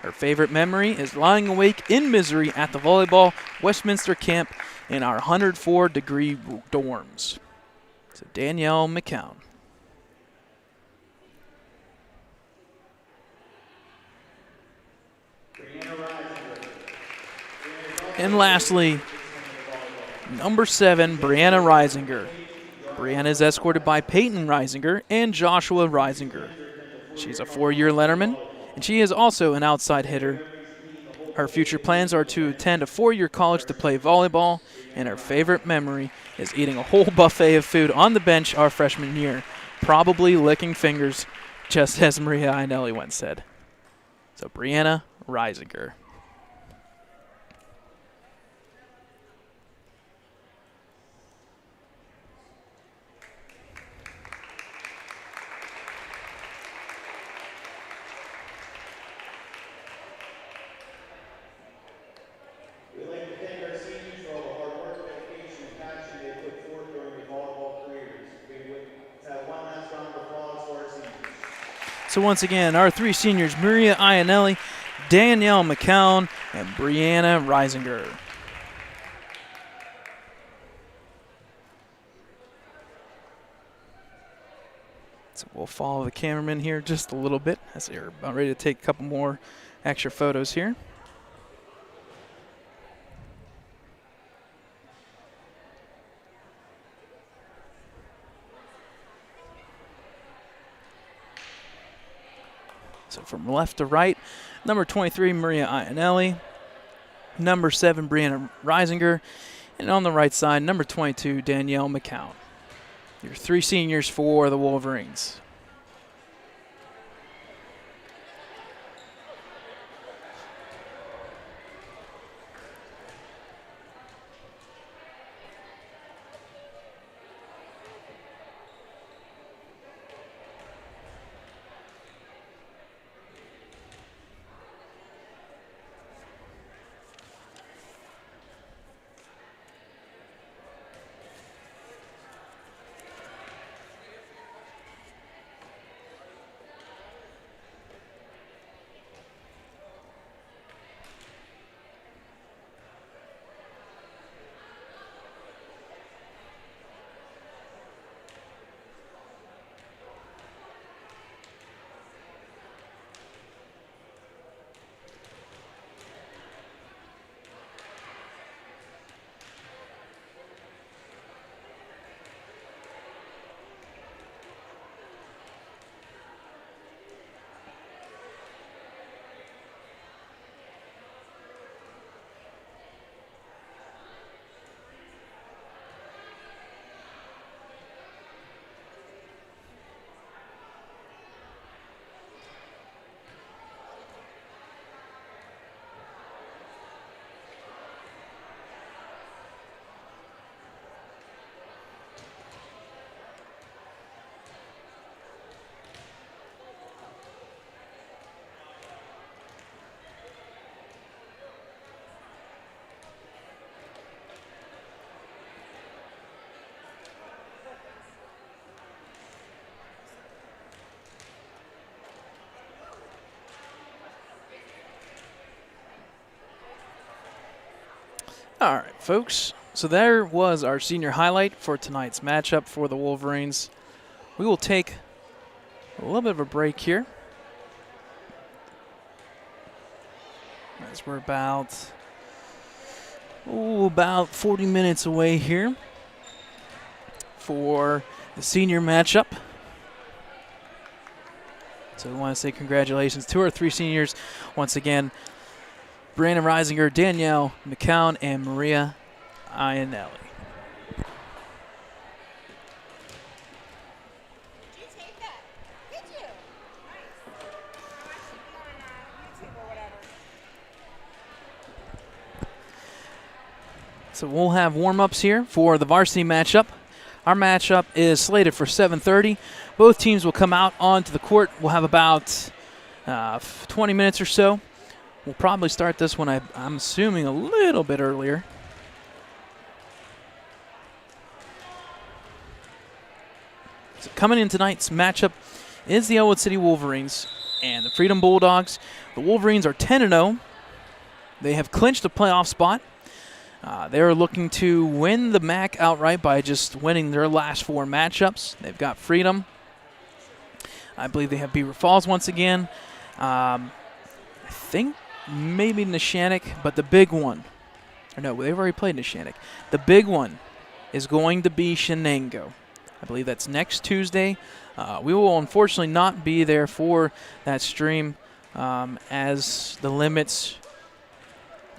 Her favorite memory is lying awake in misery at the volleyball Westminster camp in our 104-degree dorms. So Danielle McCown. And lastly, number 7, Brianna Reisinger. Brianna is escorted by Peyton Reisinger and Joshua Reisinger. She's a 4-year letterman, and she is also an outside hitter. Her future plans are to attend a 4-year college to play volleyball, and her favorite memory is eating a whole buffet of food on the bench our freshman year, probably licking fingers, just as Maria Ionelli once said. So Brianna Reisinger. We'd like to thank our seniors for all the hard work, dedication, and passion they put forth during their volleyball careers. We would have one last round of applause for our seniors. So once again, our 3 seniors, Maria Ionelli, Danielle McCown, and Brianna Reisinger. So we'll follow the cameraman here just a little bit as they're about ready to take a couple more extra photos here. So from left to right, number 23, Maria Ionelli, number 7, Brianna Reisinger, and on the right side, number 22, Danielle McCown. Your 3 seniors for the Wolverines. All right, folks. So there was our senior highlight for tonight's matchup for the Wolverines. We will take a little bit of a break here, as we're about 40 minutes away here for the senior matchup. So we want to say congratulations to our 3 seniors once again. Brianna Reisinger, Danielle McCown, and Maria Ionelli. So we'll have warm-ups here for the varsity matchup. Our matchup is slated for 7:30. Both teams will come out onto the court. We'll have about 20 minutes or so. We'll probably start this one, I'm assuming, a little bit earlier. So coming in tonight's matchup is the Ellwood City Wolverines and the Freedom Bulldogs. The Wolverines are 10-0. They have clinched a playoff spot. They're looking to win the MAC outright by just winning their last 4 matchups. They've got Freedom. I believe they have Beaver Falls once again. I think maybe Neshannock, but the big one, or no, they've already played Neshannock. The big one is going to be Shenango. I believe that's next Tuesday. We will unfortunately not be there for that stream as the limits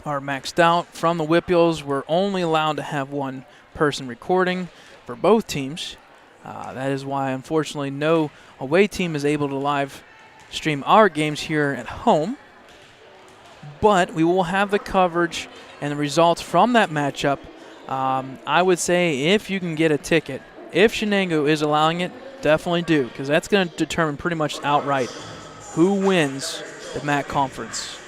are maxed out. From the Whippeals, we're only allowed to have one person recording for both teams. That is why, unfortunately, no away team is able to live stream our games here at home. But we will have the coverage and the results from that matchup. I would say if you can get a ticket, if Shenango is allowing it, definitely do, because that's going to determine pretty much outright who wins the MAC conference.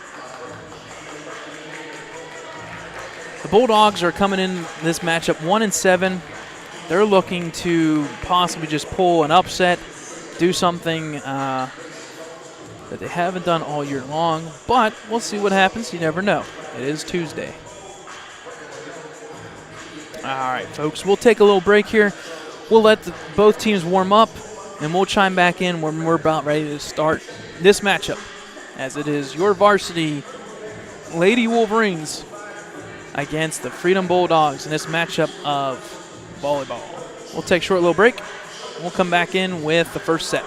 The Bulldogs are coming in this matchup 1-7. They're looking to possibly just pull an upset, do something that they haven't done all year long, but we'll see what happens. You never know. It is Tuesday. All right, folks, we'll take a little break here. We'll let both teams warm up, and we'll chime back in when we're about ready to start this matchup, as it is your varsity Lady Wolverines against the Freedom Bulldogs in this matchup of volleyball. We'll take a short little break. We'll come back in with the first set.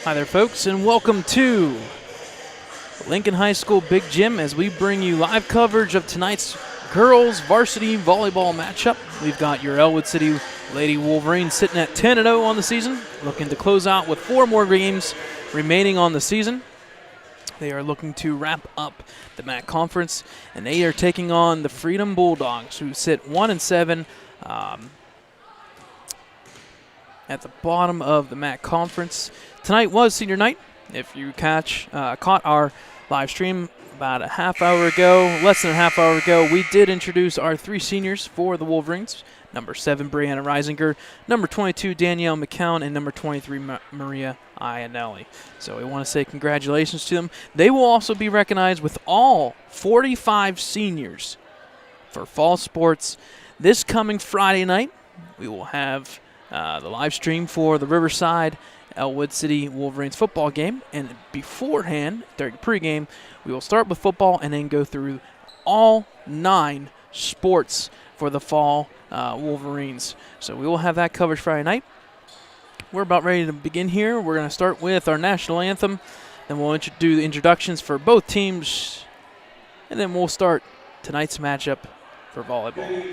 Hi there, folks, and welcome to Lincoln High School Big Gym as we bring you live coverage of tonight's girls varsity volleyball matchup. We've got your Ellwood City Lady Wolverines sitting at 10-0 on the season, looking to close out with 4 more games remaining on the season. They are looking to wrap up the MAC Conference, and they are taking on the Freedom Bulldogs, who sit 1-7 at the bottom of the MAC Conference. Tonight was senior night. If you caught our live stream about a half hour ago, less than a half hour ago, we did introduce our 3 seniors for the Wolverines. Number 7, Brianna Reisinger, number 22, Danielle McCown, and number 23, Maria Iannelli. So we want to say congratulations to them. They will also be recognized with all 45 seniors for fall sports this coming Friday night. We will have the live stream for the Riverside Ellwood City Wolverines football game, and beforehand, during the pregame, we will start with football and then go through all 9 sports for the fall Wolverines. So we will have that coverage Friday night. We're about ready to begin here. We're going to start with our national anthem, then we'll do the introductions for both teams, and then we'll start tonight's matchup for volleyball.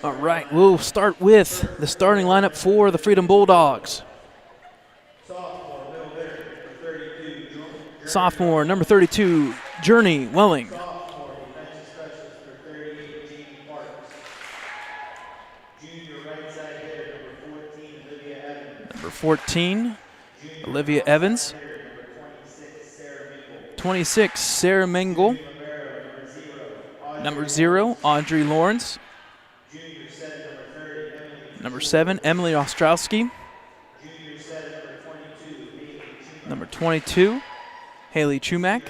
All right, we'll start with the starting lineup for the Freedom Bulldogs. Sophomore, number 32, Journey Welling. Number 14, Olivia Evans. 26, Sarah Mengel. Number 0, Audrey Lawrence. Number 7, Emily Ostrowski. Number 22, Haley Chumak.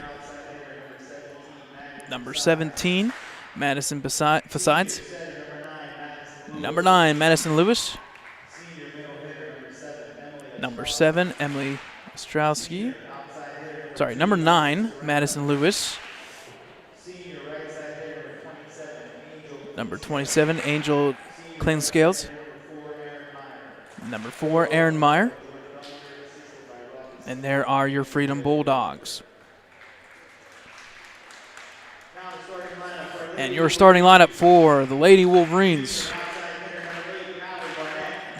Number 17, Madison Fasides. Number 9, Madison Lewis. Number 7, Emily Ostrowski. Sorry, number 9, Madison Lewis. Number 27, Angel Klingscales. Number 4, Aaron Meyer. And there are your Freedom Bulldogs. And your starting lineup for the Lady Wolverines.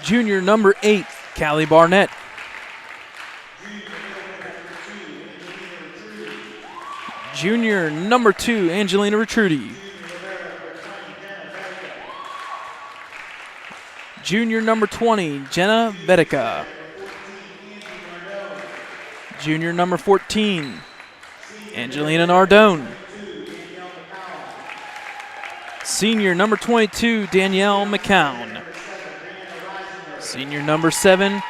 Junior number 8, Callie Barnett. Junior number 2, Angelina Retrudy. Junior number 20, Jenna Vedica. Junior number 14, Angelina Nardone. Senior number 22, Danielle McCown. Senior number 7,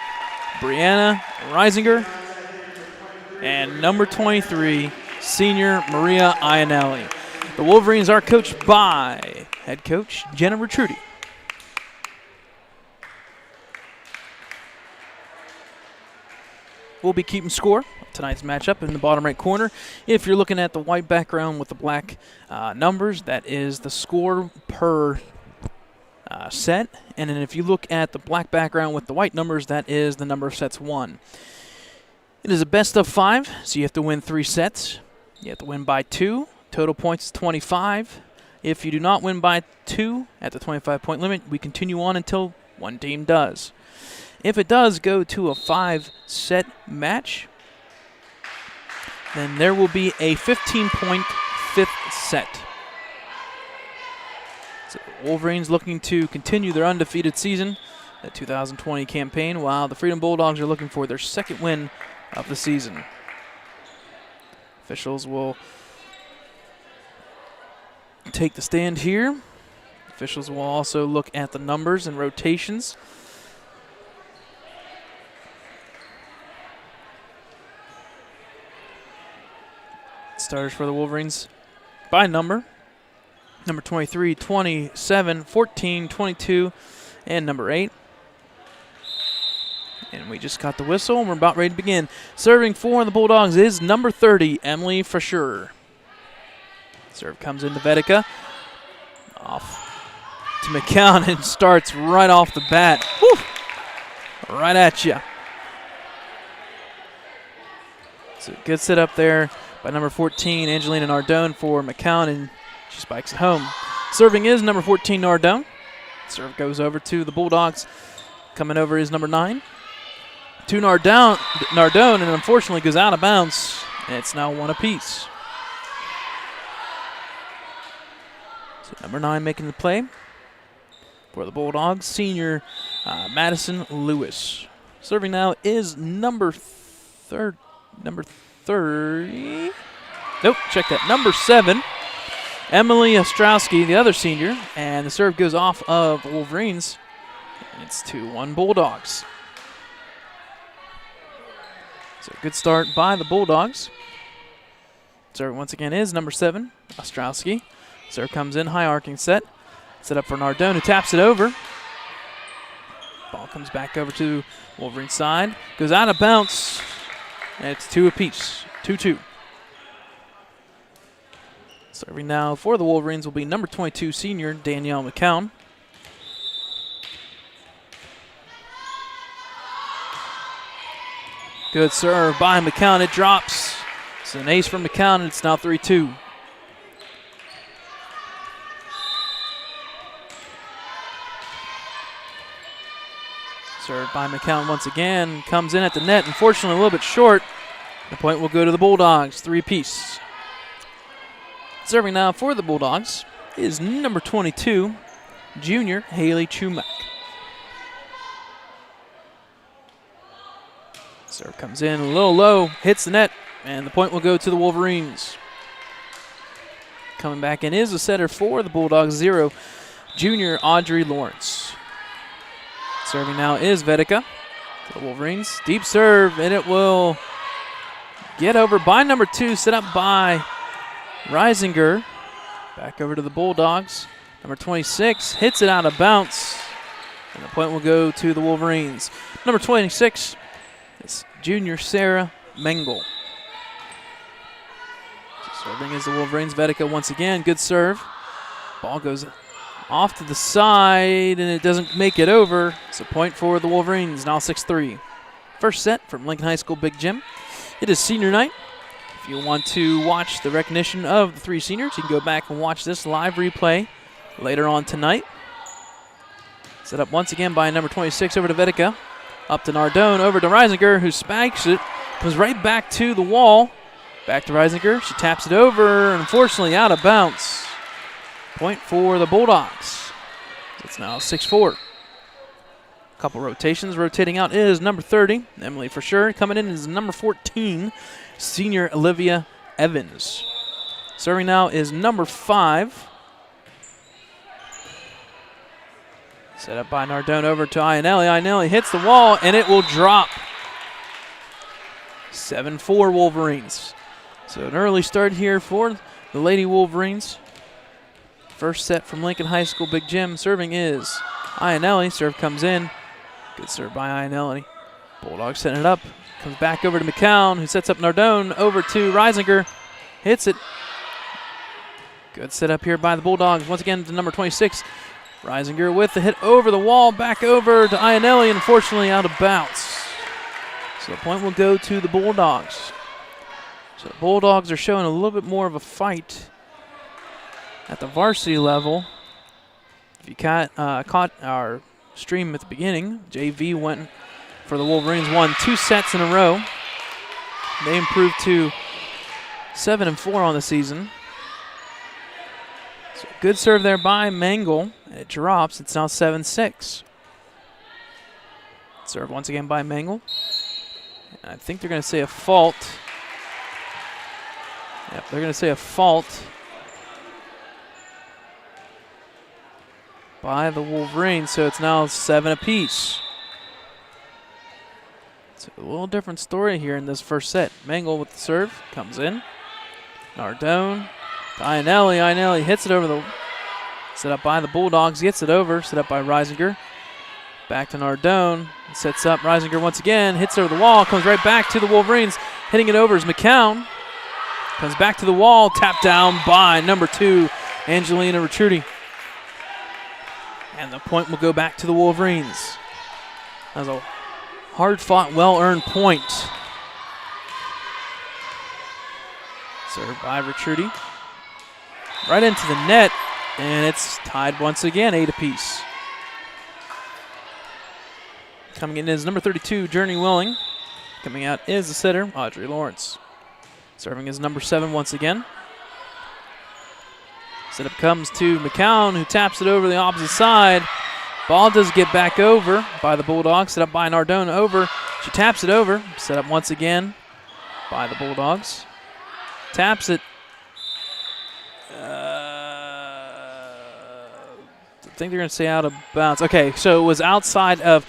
Brianna Reisinger. And number 23, Senior Maria Iannelli. The Wolverines are coached by head coach Jenna Retrudy. We'll be keeping score of tonight's matchup in the bottom right corner. If you're looking at the white background with the black numbers, that is the score per set. And then if you look at the black background with the white numbers, that is the number of sets won. It is a best of 5, so you have to win 3 sets. You have to win by 2. Total points is 25. If you do not win by 2 at the 25-point limit, we continue on until one team does. If it does go to a 5-set match, then there will be a 15-point 5th set. So the Wolverines looking to continue their undefeated season, the 2020 campaign, while the Freedom Bulldogs are looking for their 2nd win of the season. Officials will take the stand here. Officials will also look at the numbers and rotations. Starters for the Wolverines by number 23, 27, 14, 22, and number 8. And we just got the whistle, and we're about ready to begin. Serving for the Bulldogs is number 30, Emily Fischer. Serve comes into Vedika. Off to McCown and starts right off the bat. Woo! Right at you. So good sit up there by number 14, Angelina Nardone for McCown, and she spikes it home. Serving is number 14, Nardone. Serve goes over to the Bulldogs. Coming over is number 9. To Nardone, and unfortunately goes out of bounds. And it's now 1 apiece. So number 9 making the play for the Bulldogs, senior Madison Lewis. Serving now is number 30. Nope, check that. Number 7, Emily Ostrowski, the other senior, and the serve goes off of Wolverines. It's 2-1 Bulldogs. So good start by the Bulldogs. Serve once again is number 7, Ostrowski. Serve comes in, high arcing set. Set up for Nardone, who taps it over. Ball comes back over to Wolverine side. Goes out of bounds. And it's 2 apiece, 2-2. Serving now for the Wolverines will be number 22, senior Danielle McCown. Good serve by McCown. It drops. It's an ace from McCown, and it's now 3-2. Served by McCown once again. Comes in at the net. Unfortunately, a little bit short. The point will go to the Bulldogs, 3-apiece. Serving now for the Bulldogs is number 22, junior Haley Chumak. Serve comes in a little low, hits the net, and the point will go to the Wolverines. Coming back in is the setter for the Bulldogs, 0, junior Audrey Lawrence. Serving now is Vedika for the Wolverines. Deep serve, and it will get over by number 2, set up by Reisinger. Back over to the Bulldogs. Number 26 hits it out of bounds, and the point will go to the Wolverines. Number 26 is junior Sarah Mengel. Serving is the Wolverines. Vedika once again. Good serve. Ball goes off to the side, and it doesn't make it over. It's a point for the Wolverines, now 6-3. First set from Lincoln High School Big Gym. It is senior night. If you want to watch the recognition of the 3 seniors, you can go back and watch this live replay later on tonight. Set up once again by number 26 over to Vedika. Up to Nardone, over to Reisinger, who spikes it. Comes right back to the wall. Back to Reisinger. She taps it over, unfortunately out of bounds. Point for the Bulldogs. It's now 6-4. Couple rotations. Rotating out is number 30, Emily for sure. Coming in is number 14, senior Olivia Evans. Serving now is number 5. Set up by Nardone over to Ionelli. Ionelli hits the wall, and it will drop. 7-4 Wolverines. So an early start here for the Lady Wolverines. First set from Lincoln High School Big Jim. Serving is Ionelli. Serve comes in. Good serve by Ionelli. Bulldogs setting it up. Comes back over to McCown, who sets up Nardone. Over to Reisinger. Hits it. Good setup here by the Bulldogs. Once again to number 26. Reisinger with the hit over the wall. Back over to Ionelli. Unfortunately out of bounds. So the point will go to the Bulldogs. So the Bulldogs are showing a little bit more of a fight at the varsity level. If you caught our stream at the beginning, JV went for the Wolverines, won 2 sets in a row. They improved to 7-4 on the season. So good serve there by Mangle. It drops. It's now 7-6. Serve once again by Mangle. And I think they're going to say a fault. Yep, they're going to say a fault by the Wolverines, so it's now 7 apiece. It's a little different story here in this first set. Mangle with the serve, comes in. Nardone, Ionelli. Ionelli hits it over the, set up by the Bulldogs, gets it over, set up by Reisinger. Back to Nardone, sets up Reisinger once again, hits it over the wall, comes right back to the Wolverines. Hitting it over is McCown. Comes back to the wall, tapped down by number 2, Angelina Retruti. And the point will go back to the Wolverines. That was a hard-fought, well-earned point. Served by Retruti. Right into the net, and it's tied once again, 8 apiece. Coming in is number 32, Journey Willing. Coming out is the setter, Audrey Lawrence. Serving is number 7 once again. Setup comes to McCown, who taps it over the opposite side. Ball does get back over by the Bulldogs. Set up by Nardone over. She taps it over. Set up once again by the Bulldogs. Taps it. I think they're going to say out of bounds. Okay, so it was outside of,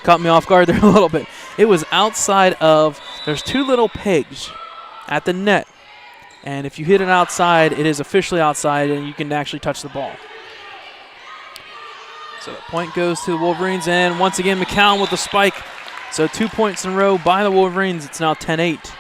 caught me off guard there a little bit. It was outside of, there's 2 little pegs at the net. And if you hit it outside, it is officially outside and you can actually touch the ball. So the point goes to the Wolverines, and once again McCown with the spike. So 2 points in a row by the Wolverines. It's now 10-8.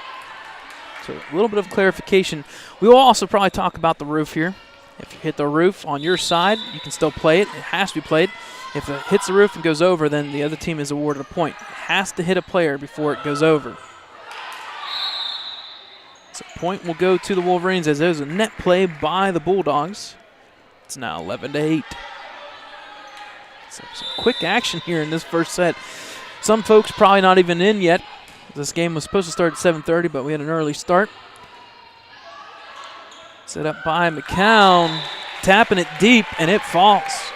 So a little bit of clarification. We will also probably talk about the roof here. If you hit the roof on your side, you can still play it. It has to be played. If it hits the roof and goes over, then the other team is awarded a point. It has to hit a player before it goes over. So point will go to the Wolverines as there's a net play by the Bulldogs. It's now 11-8. So some quick action here in this first set. Some folks probably not even in yet. This game was supposed to start at 7:30, but we had an early start. Set up by McCown, tapping it deep, and it falls.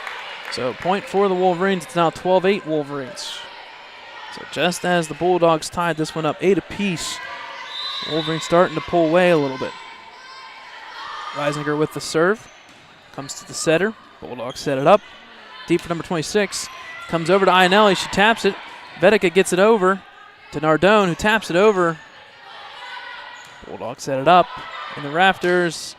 So point for the Wolverines. It's now 12-8 Wolverines. So just as the Bulldogs tied this one up 8 apiece, Wolverines starting to pull away a little bit. Reisinger with the serve. Comes to the setter. Bulldogs set it up. Deep for number 26. Comes over to Ionelli. She taps it. Vedica gets it over to Nardone, who taps it over. Bulldogs set it up in the rafters.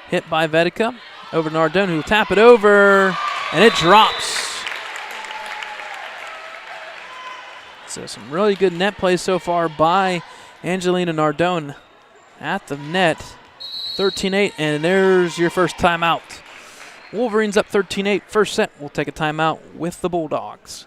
Hit by Vedica. Over to Nardone, who will tap it over. And it drops. So some really good net plays so far by Angelina Nardone at the net. 13-8, and there's your first timeout. Wolverines up 13-8. First set, we'll take a timeout with the Bulldogs.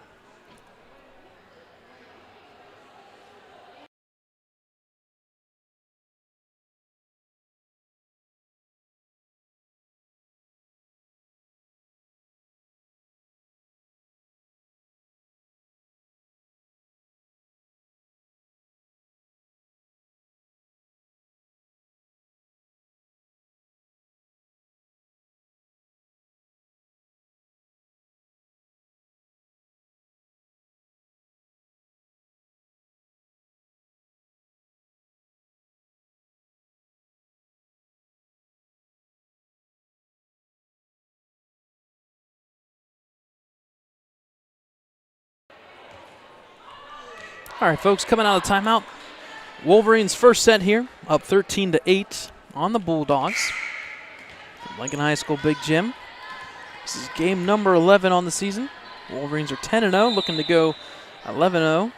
All right, folks, coming out of the timeout. Wolverines first set here, up 13-8 on the Bulldogs. Lincoln High School Big Gym. This is game number 11 on the season. Wolverines are 10-0, looking to go 11-0.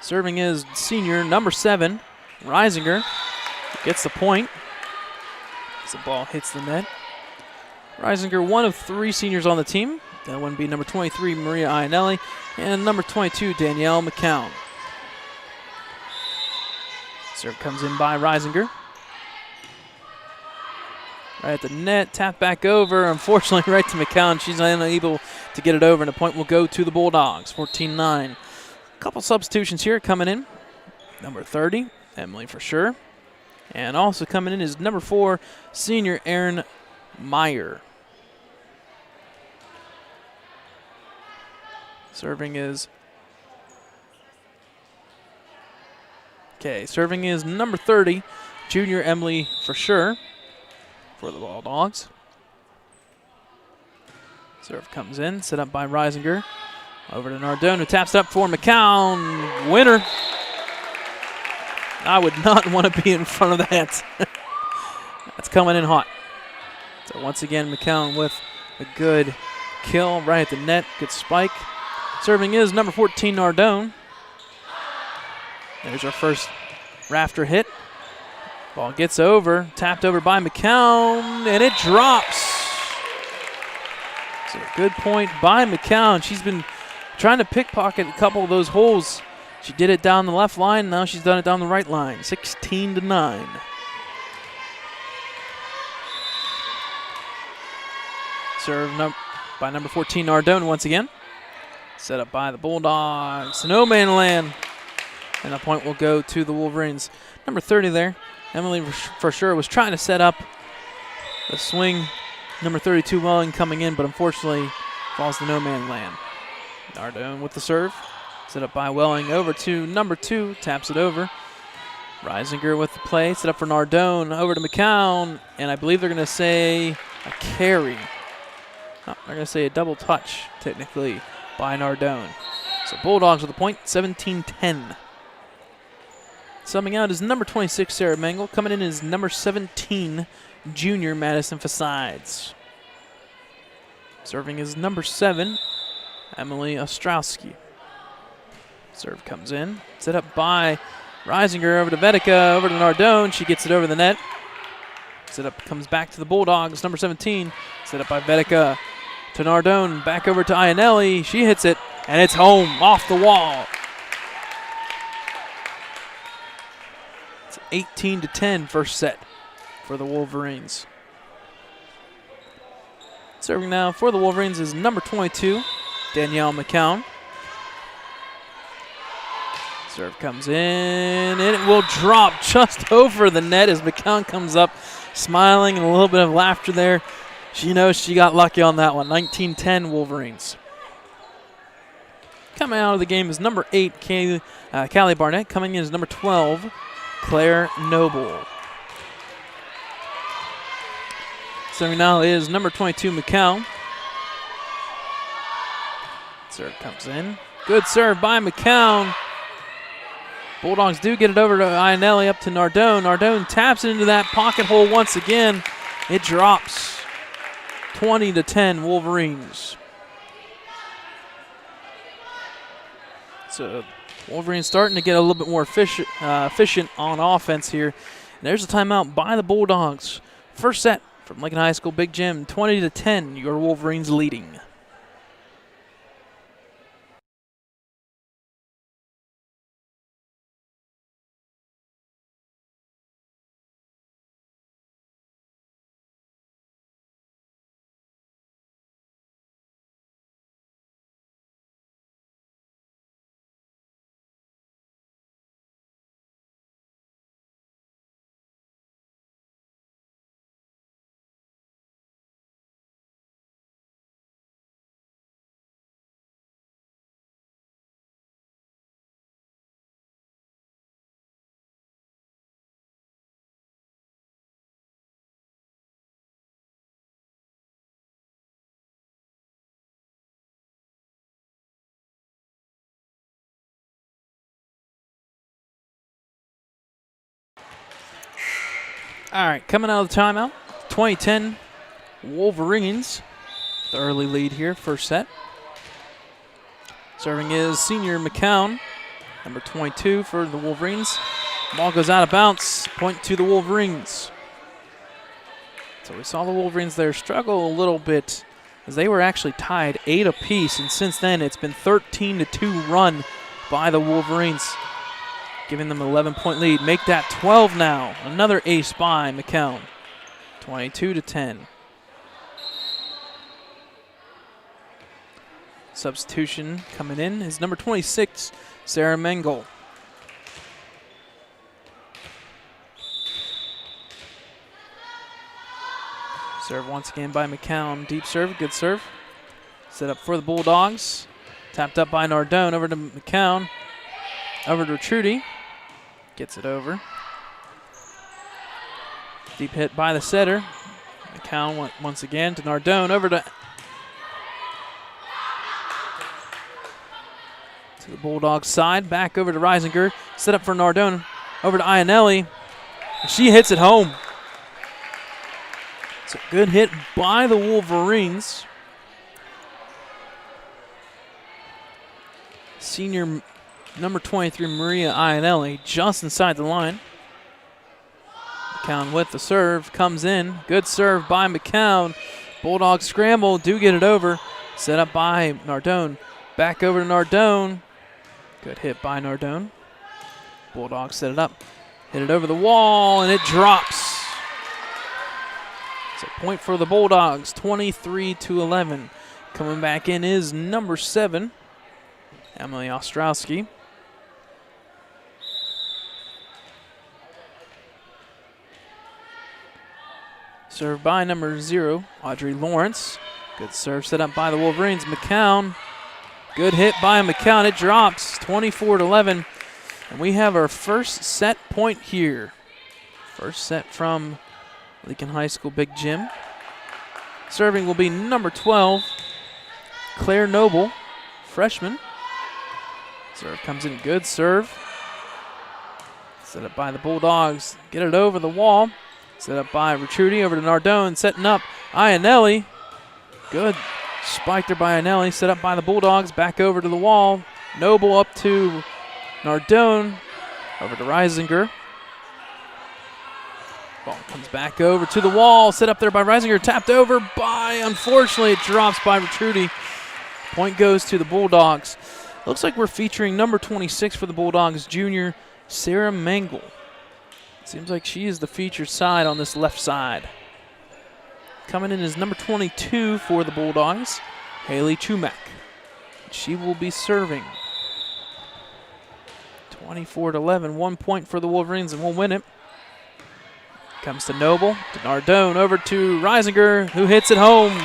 Serving is senior number 7, Reisinger. Gets the point as the ball hits the net. Reisinger, one of 3 seniors on the team. That one be number 23, Maria Iannelli, and number 22, Danielle McCown. Serve comes in by Reisinger. Right at the net, tap back over. Unfortunately, right to McCown. She's unable to get it over, and the point will go to the Bulldogs, 14-9. Couple substitutions here coming in. Number 30, Emily for sure. And also coming in is number 4, senior Erin Meyer. Serving is number 30, junior Emily for sure for the Bulldogs. Serve comes in, set up by Reisinger. Over to Nardone, who taps up for McCown. Winner. I would not want to be in front of that. That's coming in hot. So once again, McCown with a good kill right at the net. Good spike. Serving is number 14, Nardone. There's our first rafter hit. Ball gets over, tapped over by McCown, and it drops. So a good point by McCown. She's been trying to pickpocket a couple of those holes. She did it down the left line. Now she's done it down the right line. 16-9. Serve by number 14, Nardone once again. Set up by the Bulldogs. No man land. And the point will go to the Wolverines. Number 30 there. Emily for sure was trying to set up the swing. Number 32, Welling, coming in, but unfortunately falls to no man land. Nardone with the serve. Set up by Welling over to number 2. Taps it over. Reisinger with the play. Set up for Nardone. Over to McCown. And I believe they're going to say a carry. No, they're going to say a double touch, technically, by Nardone. So Bulldogs with the point, 17-10. Summing out is number 26, Sarah Mangle. Coming in is number 17, junior Madison Fasides. Serving is number 7, Emily Ostrowski. Serve comes in. Set up by Reisinger over to Vedica, over to Nardone. She gets it over the net. Set up comes back to the Bulldogs, number 17. Set up by Vedica to Nardone. Back over to Iannelli. She hits it, and it's home off the wall. 18-10 first set for the Wolverines. Serving now for the Wolverines is number 22, Danielle McCown. Serve comes in, and it will drop just over the net as McCown comes up smiling and a little bit of laughter there. She knows she got lucky on that one. 19-10 Wolverines. Coming out of the game is number 8, Callie Barnett. Coming in is number 12, Claire Noble. Serving now is number 22, McCown. Serve comes in. Good serve by McCown. Bulldogs do get it over to Iannelli, up to Nardone. Nardone taps it into that pocket hole once again. It drops. 20-10 Wolverines. So Wolverines starting to get a little bit more efficient on offense here. And there's a timeout by the Bulldogs. First set from Lincoln High School Big Gym, 20-10, your Wolverines leading. All right, coming out of the timeout, 20-10 Wolverines. The early lead here, first set. Serving is senior McCown, number 22 for the Wolverines. Ball goes out of bounds, point to the Wolverines. So we saw the Wolverines there struggle a little bit as they were actually tied 8 apiece, and since then it's been 13-2 run by the Wolverines, giving them an 11-point lead. Make that 12 now. Another ace by McCown, 22-10. Substitution coming in is number 26, Sarah Mengel. Serve once again by McCown. Deep serve, good serve. Set up for the Bulldogs. Tapped up by Nardone, over to McCown. Over to Trudy. Gets it over. Deep hit by the setter. McCown once again to Nardone, over to the Bulldogs side. Back over to Reisinger. Set up for Nardone. Over to Ionelli. She hits it home. It's a good hit by the Wolverines. Senior number 23, Maria Ionelli, just inside the line. McCown with the serve, comes in. Good serve by McCown. Bulldogs scramble, do get it over. Set up by Nardone. Back over to Nardone. Good hit by Nardone. Bulldogs set it up. Hit it over the wall, and it drops. It's a point for the Bulldogs, 23-11. Coming back in is number 7, Emily Ostrowski. Served by number 0, Audrey Lawrence. Good serve set up by the Wolverines. McCown. Good hit by McCown. It drops, 24-11. And we have our first set point here. First set from Lincoln High School Big Gym. Serving will be number 12, Claire Noble, freshman. Serve comes in, good serve. Set up by the Bulldogs. Get it over the wall. Set up by Retrudy, over to Nardone, setting up Ionelli. Good spike there by Ionelli, set up by the Bulldogs, back over to the wall. Noble up to Nardone, over to Reisinger. Ball comes back over to the wall, set up there by Reisinger, tapped over by, unfortunately, it drops by Retrudy. Point goes to the Bulldogs. Looks like we're featuring number 26 for the Bulldogs, junior Sarah Mengel. Seems like she is the featured side on this left side. Coming in is number 22 for the Bulldogs, Haley Chumak. She will be serving. 24-11, 1 point for the Wolverines, and we'll win it. Comes to Noble, to Nardone, over to Reisinger, who hits it home.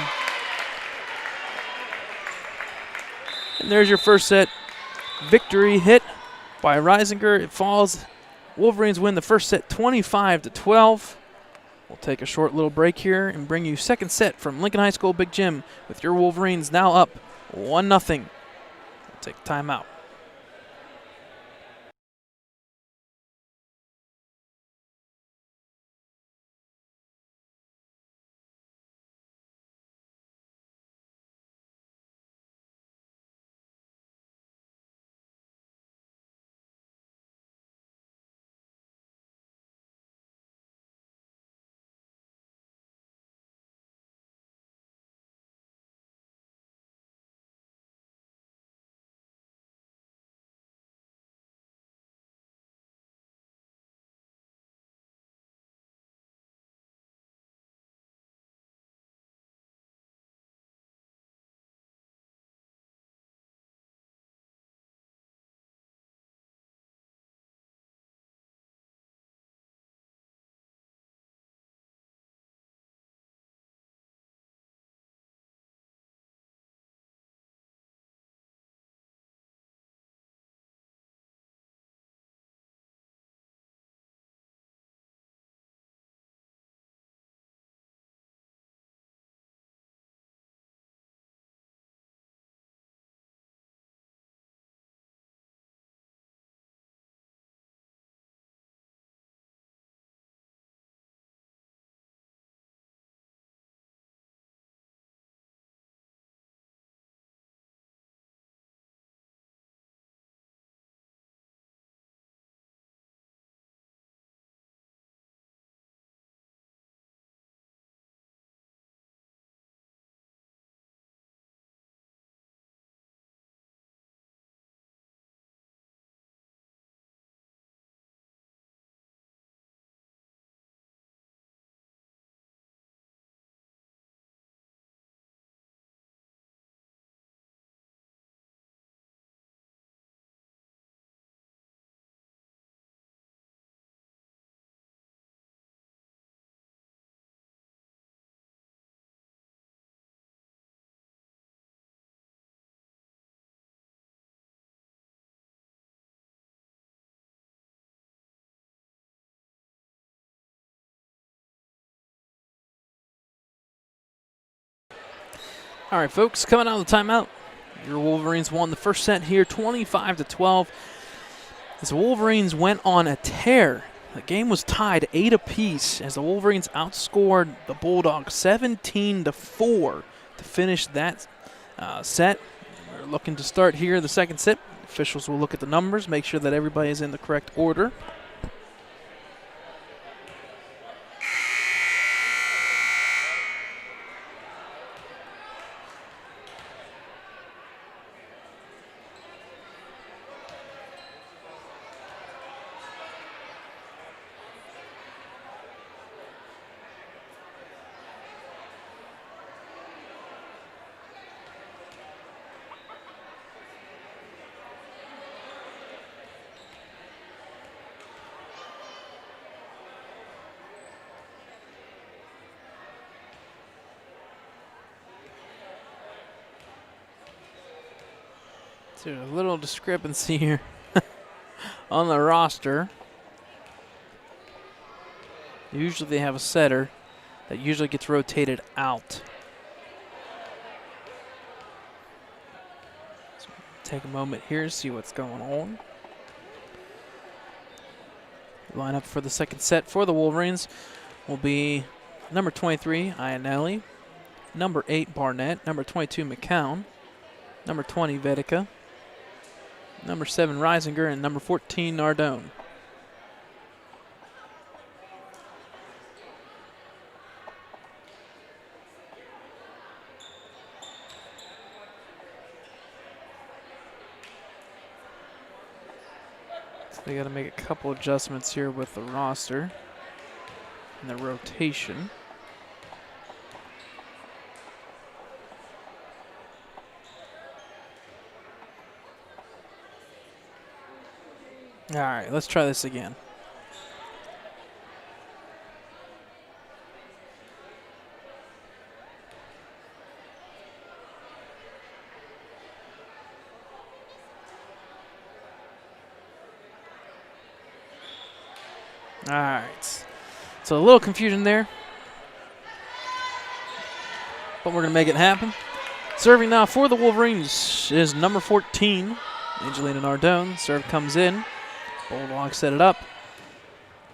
And there's your first set victory hit by Reisinger. It falls. Wolverines win the first set 25-12. We'll take a short little break here and bring you second set from Lincoln High School Big Gym with your Wolverines now up 1-0. We'll take a timeout. All right, folks, coming out of the timeout, your Wolverines won the first set here, 25-12. As the Wolverines went on a tear. The game was tied 8 apiece as the Wolverines outscored the Bulldogs 17-4 to finish that set. We're looking to start here the second set. Officials will look at the numbers, make sure that everybody is in the correct order. There's a little discrepancy here on the roster. Usually they have a setter that usually gets rotated out. So take a moment here to see what's going on. Line up for the second set for the Wolverines will be number 23, Iannelli, number 8, Barnett, number 22, McCown, number 20, Vedica, number 7, Reisinger, and number 14, Nardone. So they got to make a couple adjustments here with the roster and the rotation. All right, let's try this again. All right, so a little confusion there, but we're going to make it happen. Serving now for the Wolverines is number 14, Angelina Nardone. Serve comes in. Bulldogs set it up.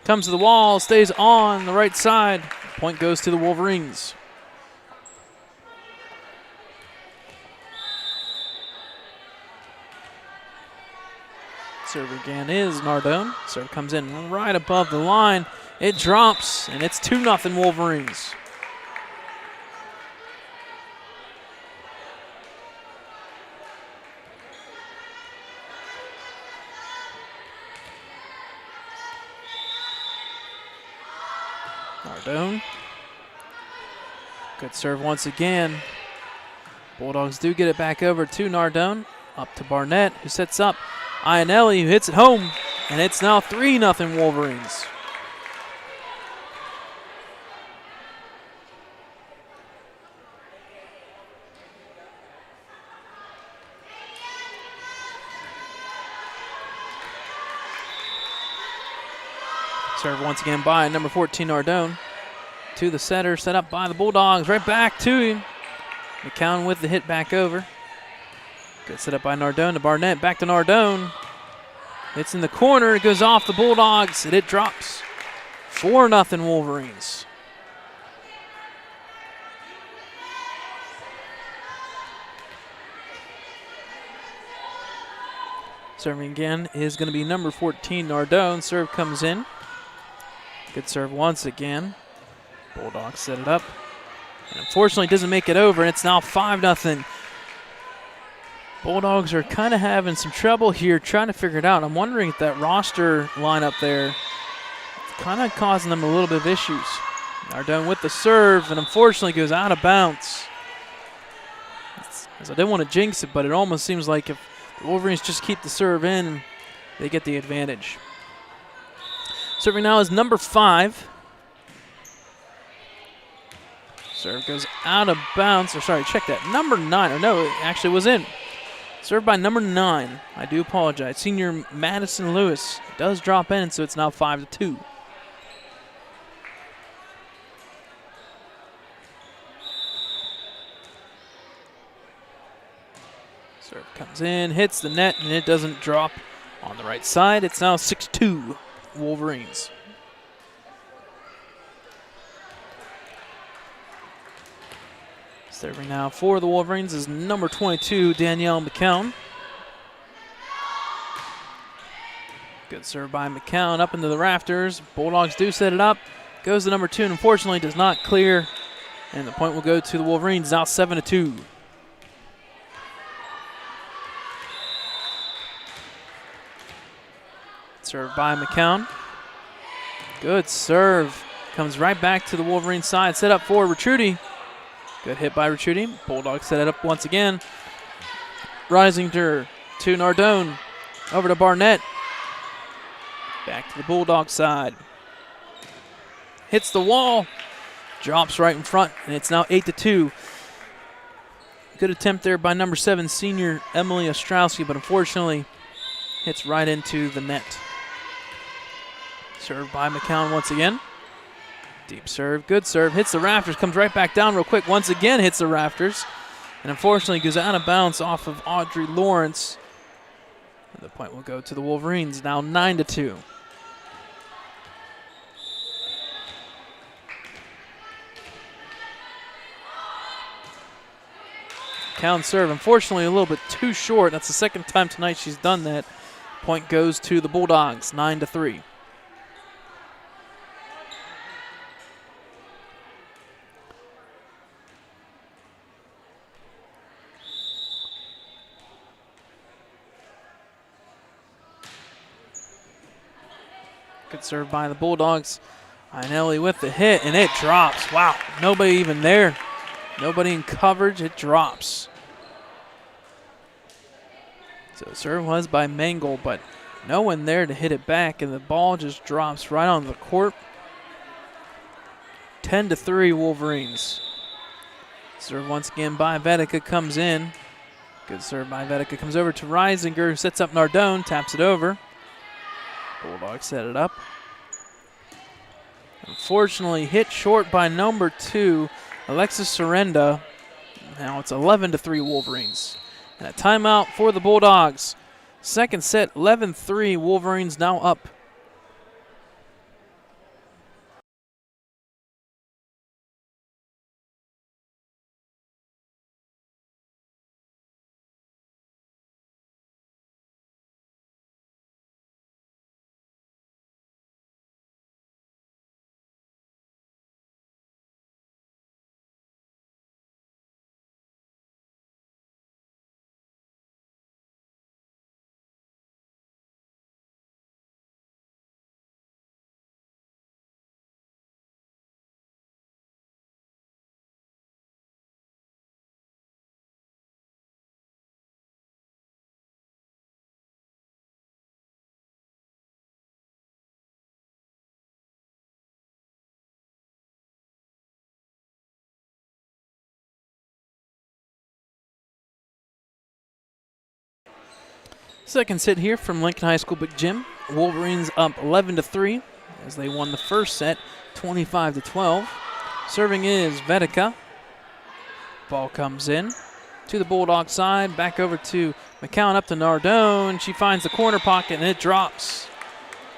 Comes to the wall, stays on the right side. Point goes to the Wolverines. Serve again is Nardone. Serve comes in right above the line. It drops, and it's 2-0 Wolverines. Nardone. Good serve once again. Bulldogs do get it back over to Nardone. Up to Barnett, who sets up Iannelli, who hits it home. And it's now 3-0 Wolverines. Serve once again by number 14, Nardone. To the setter, set up by the Bulldogs. Right back to him. McCown with the hit back over. Good set up by Nardone to Barnett. Back to Nardone. It's in the corner. It goes off the Bulldogs, and it drops. 4-0 Wolverines. Serving again is going to be number 14, Nardone. Serve comes in. Good serve once again. Bulldogs set it up. And unfortunately doesn't make it over, and it's now 5-0. Bulldogs are kind of having some trouble here trying to figure it out. I'm wondering if that roster lineup there is kind of causing them a little bit of issues. Nardone with the serve, and unfortunately goes out of bounds. As I didn't want to jinx it, but it almost seems like if the Wolverines just keep the serve in, they get the advantage. Serving now is number 5. Serve goes out of bounds. Or sorry, check that. Number 9. Or no, it actually was in. Served by number 9. I do apologize. Senior Madison Lewis does drop in, so it's now 5-2. Comes in, hits the net, and it doesn't drop on the right side. It's now 6-2 Wolverines. Serving now for the Wolverines is number 22, Danielle McCown. Good serve by McCown up into the rafters. Bulldogs do set it up. Goes to number 2 and unfortunately does not clear. And the point will go to the Wolverines, now 7-2. Serve by McCown. Good serve. Comes right back to the Wolverine side. Set up for Retruti. Good hit by Retruti. Bulldogs set it up once again. Risinger to Nardone. Over to Barnett. Back to the Bulldog side. Hits the wall. Drops right in front, and it's now 8-2. Good attempt there by number 7, senior Emily Ostrowski, but unfortunately hits right into the net. Served by McCown once again. Deep serve, good serve, hits the rafters, comes right back down real quick, once again hits the rafters, and unfortunately goes out of bounds off of Audrey Lawrence. And the point will go to the Wolverines, now 9-2. McCown serve, unfortunately a little bit too short. That's the second time tonight she's done that. Point goes to the Bulldogs, 9-3. Good serve by the Bulldogs. Ainelli with the hit, and it drops. Wow, nobody even there. Nobody in coverage, it drops. So the serve was by Mangle, but no one there to hit it back, and the ball just drops right on the court. 10-3 Wolverines. Serve once again by Vedeka, comes in. Good serve by Vedeka, comes over to Risinger, who sets up Nardone, taps it over. Bulldogs set it up. Unfortunately, hit short by number 2, Alexis Sorenda. Now it's 11-3 Wolverines. And a timeout for the Bulldogs. Second set, 11-3, Wolverines now up. Second set here from Lincoln High School Big Gym. Wolverines up 11-3 as they won the first set 25-12. Serving is Vedeka. Ball comes in to the Bulldog side, back over to McCown, up to Nardone. She finds the corner pocket and it drops.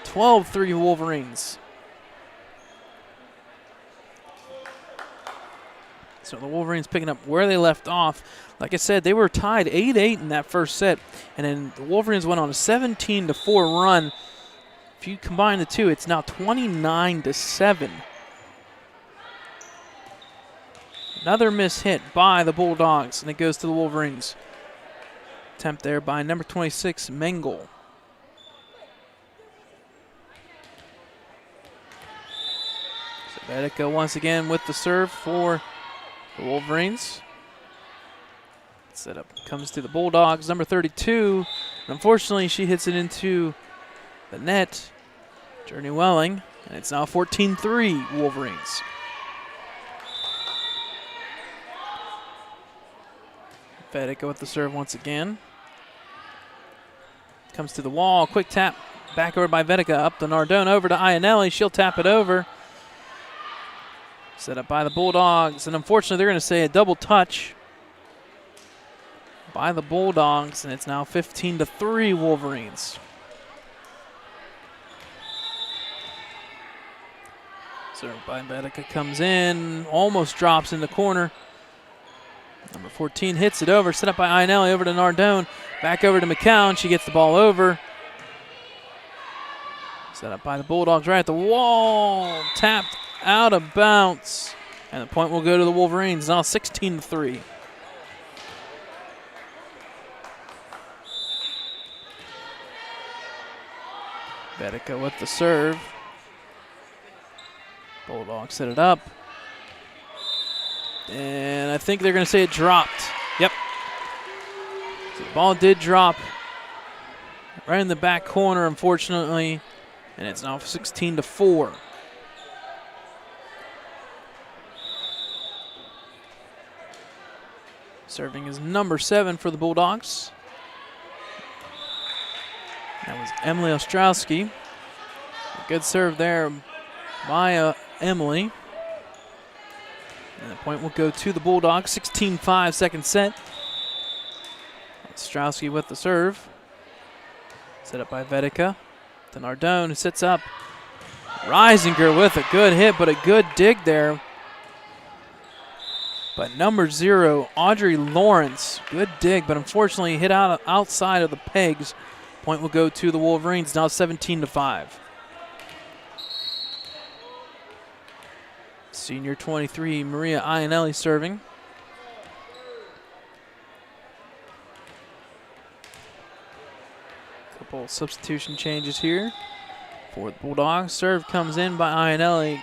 12-3 Wolverines. So the Wolverines picking up where they left off. Like I said, they were tied 8-8 in that first set, and then the Wolverines went on a 17-4 run. If you combine the two, it's now 29-7. Another miss hit by the Bulldogs, and it goes to the Wolverines. Attempt there by number 26, Mengel. So Vedeka once again with the serve for the Wolverines. Setup comes to the Bulldogs, number 32. And unfortunately, she hits it into the net. Journey Welling, and it's now 14-3 Wolverines. Vedeka with the serve once again. Comes to the wall, quick tap, back over by Vedeka, up to Nardone, over to Iannelli. She'll tap it over. Set up by the Bulldogs, and unfortunately, they're going to say a double touch. by the Bulldogs, and it's now 15-3 Wolverines. Serve by Vedica comes in, almost drops in the corner. Number 14 hits it over, set up by Ionelli over to Nardone. Back over to McCown, she gets the ball over. Set up by the Bulldogs right at the wall, tapped out of bounds. And the point will go to the Wolverines, now 16-3. Vedica with the serve. Bulldogs set it up. And I think they're going to say it dropped. Yep. So the ball did drop right in the back corner, unfortunately. And it's now 16-4. Serving is number 7 for the Bulldogs. That was Emily Ostrowski. A good serve there by Emily. And the point will go to the Bulldogs. 16-5 second set. Ostrowski with the serve. Set up by Vedica. To Nardone, who sits up. Reisinger with a good hit, but a good dig there. But number 0, Audrey Lawrence. Good dig, but unfortunately hit outside of the pegs. Point will go to the Wolverines, now 17-5. Senior 23, Maria Ionelli serving. Couple substitution changes here for the Bulldogs. Serve comes in by Ionelli.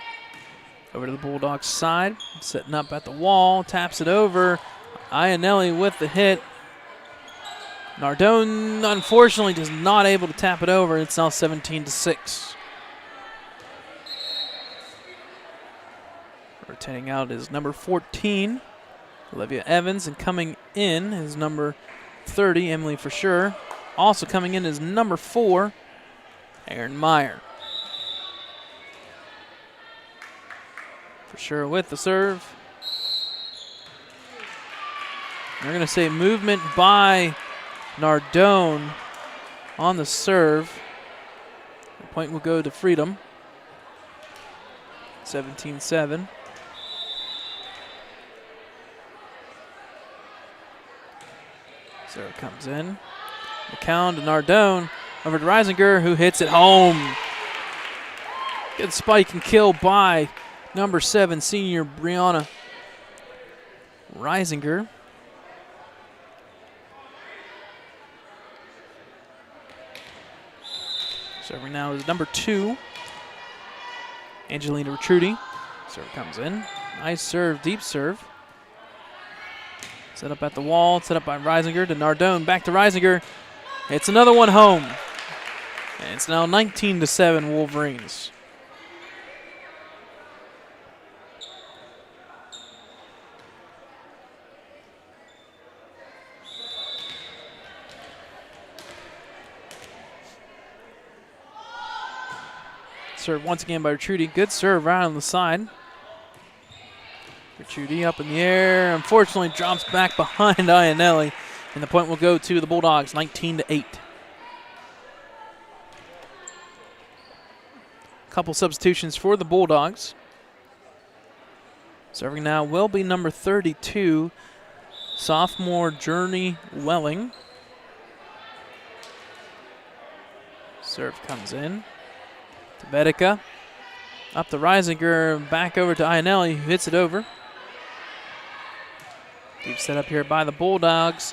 Over to the Bulldogs side, setting up at the wall, taps it over. Ionelli with the hit. Nardone, unfortunately, just not able to tap it over. It's now 17-6. Rotating out is number 14, Olivia Evans, and coming in is number 30, Emily for sure. Also coming in is number 4, Erin Meyer. For sure with the serve. They're going to say movement by Nardone on the serve. The point will go to Freedom. 17-7. Serve comes in. McCown to Nardone. Over to Reisinger, who hits it home. Good spike and kill by number 7, senior Brianna Reisinger. Serving now is number 2, Angelina Retruti. Serve comes in. Nice serve, deep serve. Set up at the wall, set up by Reisinger to Nardone. Back to Reisinger. It's another one home. And it's now 19-7 Wolverines. Serve once again by Retruti. Good serve right on the side. Retruti up in the air. Unfortunately drops back behind Ionelli. And the point will go to the Bulldogs, 19-8. Couple substitutions for the Bulldogs. Serving now will be number 32, sophomore Journey Welling. Serve comes in to Vedica. Up to Reisinger, back over to Ionelli, who hits it over. Deep set up here by the Bulldogs.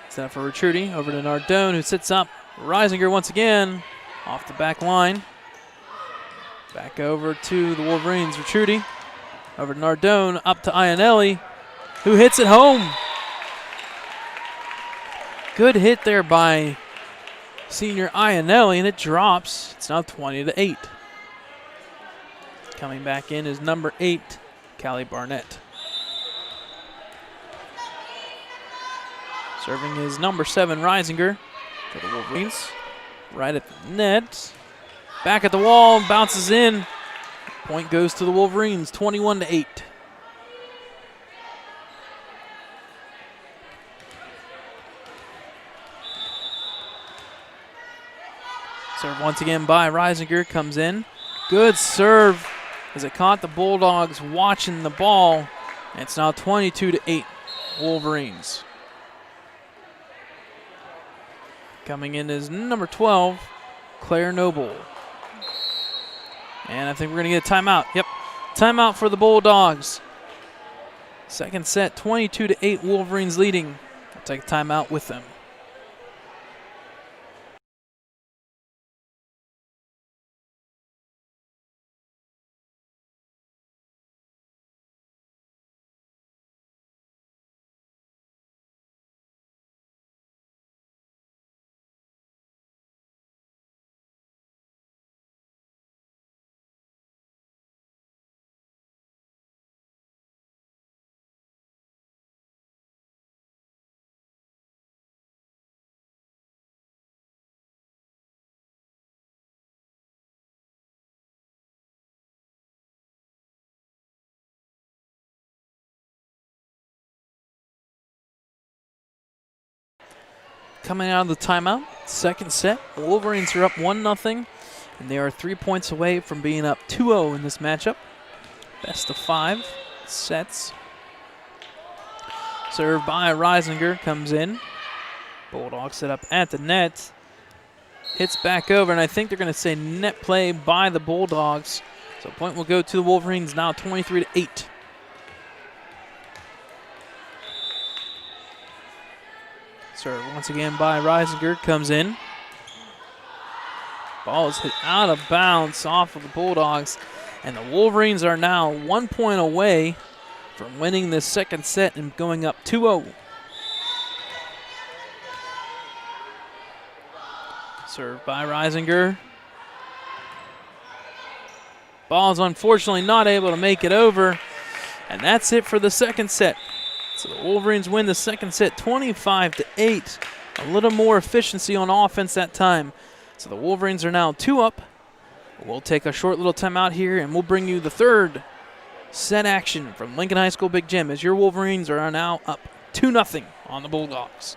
Set up for Retruti, over to Nardone, who sits up. Reisinger once again, off the back line. Back over to the Wolverines, Retruti. Over to Nardone, up to Ionelli, who hits it home. Good hit there by senior Ionelli, and it drops. It's now 20-8. Coming back in is number 8, Callie Barnett. Serving is number 7, Reisinger, for the Wolverines. Right at the net. Back at the wall, bounces in. Point goes to the Wolverines, 21-8. Serve once again by Reisinger, comes in. Good serve as it caught the Bulldogs watching the ball. And it's now 22-8 Wolverines. Coming in is number 12, Claire Noble. And I think we're going to get a timeout. Yep, timeout for the Bulldogs. Second set, 22-8 Wolverines leading. I'll take a timeout with them. Coming out of the timeout, second set, Wolverines are up 1-0, and they are 3 points away from being up 2-0 in this matchup. Best of 5 sets. Serve by Reisinger, comes in. Bulldogs set up at the net. Hits back over, and I think they're going to say net play by the Bulldogs. So point will go to the Wolverines now, 23-8. Serve once again by Reisinger, comes in. Ball is hit out of bounds off of the Bulldogs, and the Wolverines are now 1 point away from winning this second set and going up 2-0. Serve by Reisinger. Ball is unfortunately not able to make it over, and that's it for the second set. So the Wolverines win the second set 25-8. A little more efficiency on offense that time. So the Wolverines are now 2 up. We'll take a short little timeout here, and we'll bring you the third set action from Lincoln High School Big Gym as your Wolverines are now up 2-0 on the Bulldogs.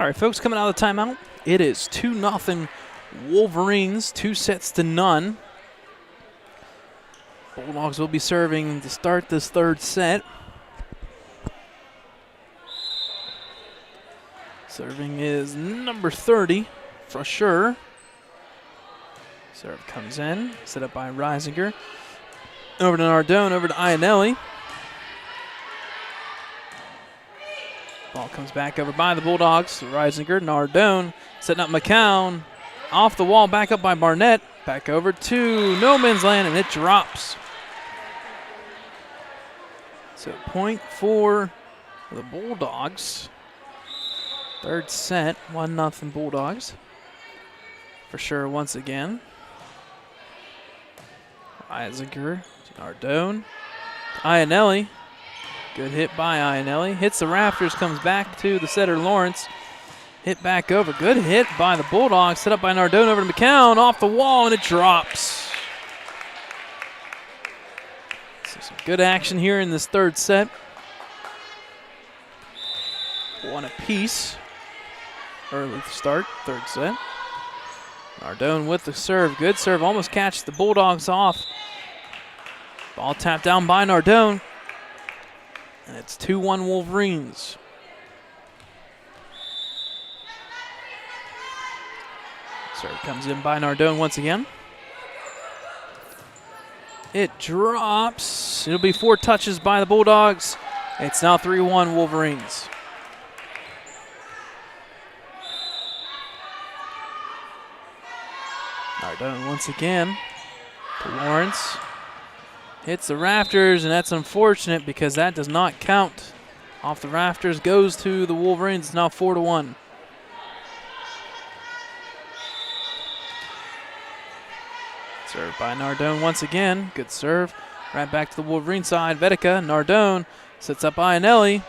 All right, folks, coming out of the timeout, it is 2-0 Wolverines, 2-0. Bulldogs will be serving to start this third set. Serving is number 30, for sure. Serve comes in, set up by Reisinger. Over to Nardone, over to Iannelli. Ball comes back over by the Bulldogs. Reisinger, Nardone, setting up McCown. Off the wall, back up by Barnett. Back over to no man's land, and it drops. So point for the Bulldogs. Third set, 1-0 Bulldogs. For sure once again. Reisinger, Nardone, Iannelli. Good hit by Iannelli. Hits the rafters, comes back to the setter Lawrence. Hit back over. Good hit by the Bulldogs. Set up by Nardone over to McCown. Off the wall, and it drops. So some good action here in this third set. One apiece. Early start, third set. Nardone with the serve. Good serve. Almost catches the Bulldogs off. Ball tapped down by Nardone. And it's 2-1 Wolverines. Serve comes in by Nardone once again. It drops. It'll be 4 touches by the Bulldogs. It's now 3-1 Wolverines. Nardone once again to Lawrence. Hits the rafters, and that's unfortunate because that does not count. Off the rafters, goes to the Wolverines. It's now 4-1. Served by Nardone once again. Good serve. Right back to the Wolverine side. Vetica, Nardone sets up Iannelli.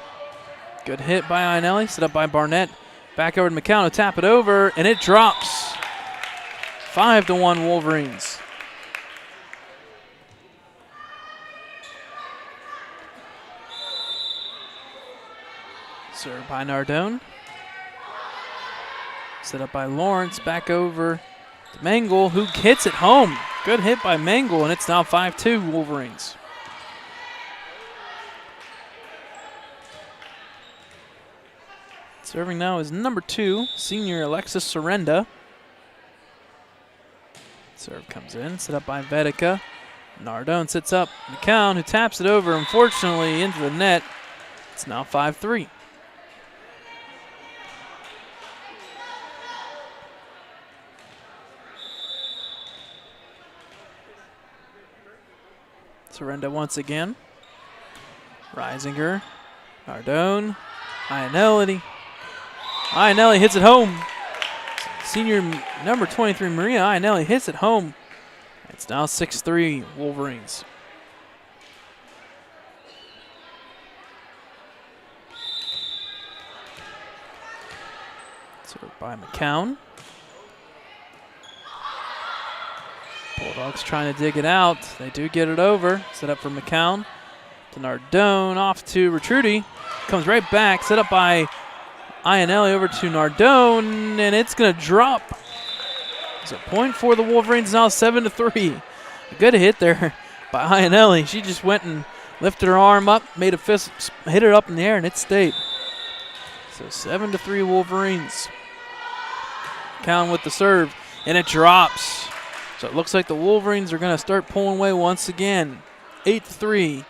Good hit by Iannelli. Set up by Barnett. Back over to McCown to tap it over, and it drops. 5-1 Wolverines. Served by Nardone. Set up by Lawrence. Back over to Mangle, who hits it home. Good hit by Mangle, and it's now 5-2 Wolverines. Serving now is number 2, senior Alexis Sorenda. Serve comes in, set up by Vetica. Nardone sits up McCown, who taps it over, unfortunately, into the net. It's now 5-3. Sorenda once again. Reisinger, Nardone, Iannelli. Iannelli hits it home. Senior number 23, Maria Iannelli hits it home. It's now 6-3 Wolverines. Served by McCown. Bulldogs trying to dig it out. They do get it over. Set up for McCown. To Nardone, off to Retrudi. Comes right back, set up by Iannelli over to Nardone, and it's going to drop. It's a point for the Wolverines now, 7-3. A good hit there by Iannelli. She just went and lifted her arm up, made a fist, hit it up in the air, and it stayed. So 7-3 Wolverines. McCown with the serve, and it drops. So it looks like the Wolverines are going to start pulling away once again. 8-3.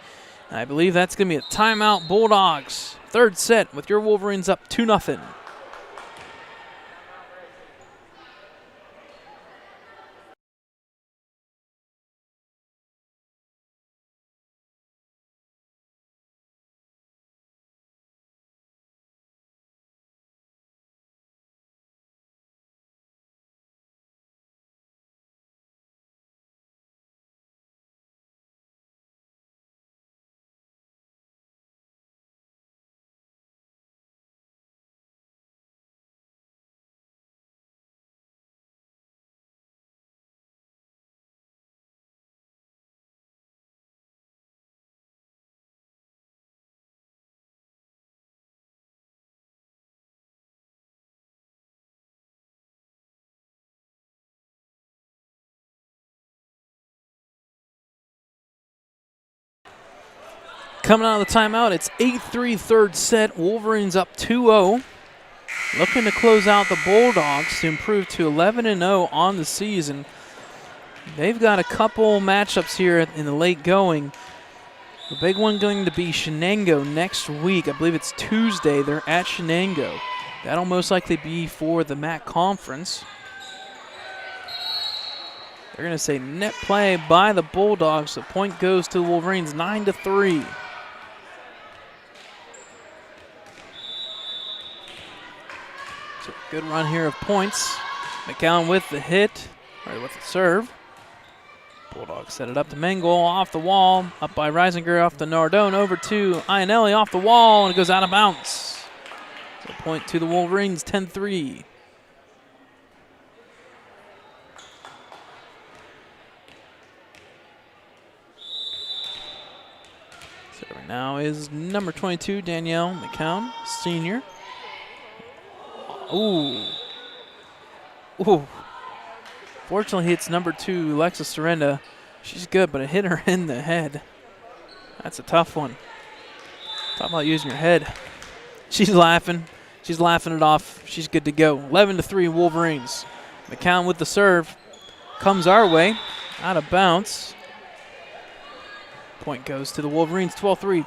And I believe that's going to be a timeout Bulldogs. Third set with your Wolverines up 2-0. Coming out of the timeout, it's 8-3 third set. Wolverines up 2-0. Looking to close out the Bulldogs to improve to 11-0 on the season. They've got a couple matchups here in the late going. The big one going to be Shenango next week. I believe it's Tuesday. They're at Shenango. That'll most likely be for the MAC Conference. They're going to say net play by the Bulldogs. The point goes to the Wolverines, 9-3. So good run here of points. McCown with the hit, or with the serve. Bulldogs set it up to Mengel off the wall, up by Reisinger off the Nardone, over to Ionelli off the wall, and it goes out of bounds. So point to the Wolverines, 10-3. Serving now is number 22, Danielle McCown, senior. Ooh. Ooh. Fortunately, it's number 2, Alexis Sorenda. She's good, but it hit her in the head. That's a tough one. Talk about using your head. She's laughing. She's laughing it off. She's good to go. 11-3 Wolverines. McCown with the serve. Comes our way. Out of bounds. Point goes to the Wolverines, 12-3.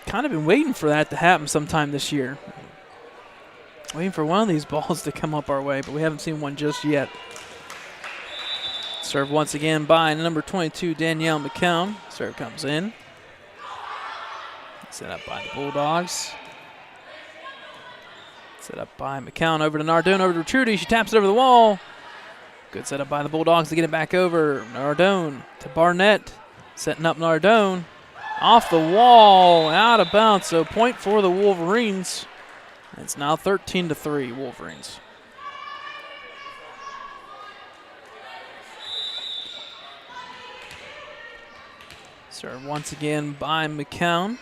Kind of been waiting for that to happen sometime this year. Waiting for one of these balls to come up our way, but we haven't seen one just yet. Serve once again by number 22, Danielle McCown. Serve comes in. Set up by the Bulldogs. Set up by McCown over to Nardone, over to Trudy. She taps it over the wall. Good setup by the Bulldogs to get it back over. Nardone to Barnett. Setting up Nardone. Off the wall, out of bounds. So point for the Wolverines. It's now 13-3 Wolverines. Serve once again by McCown.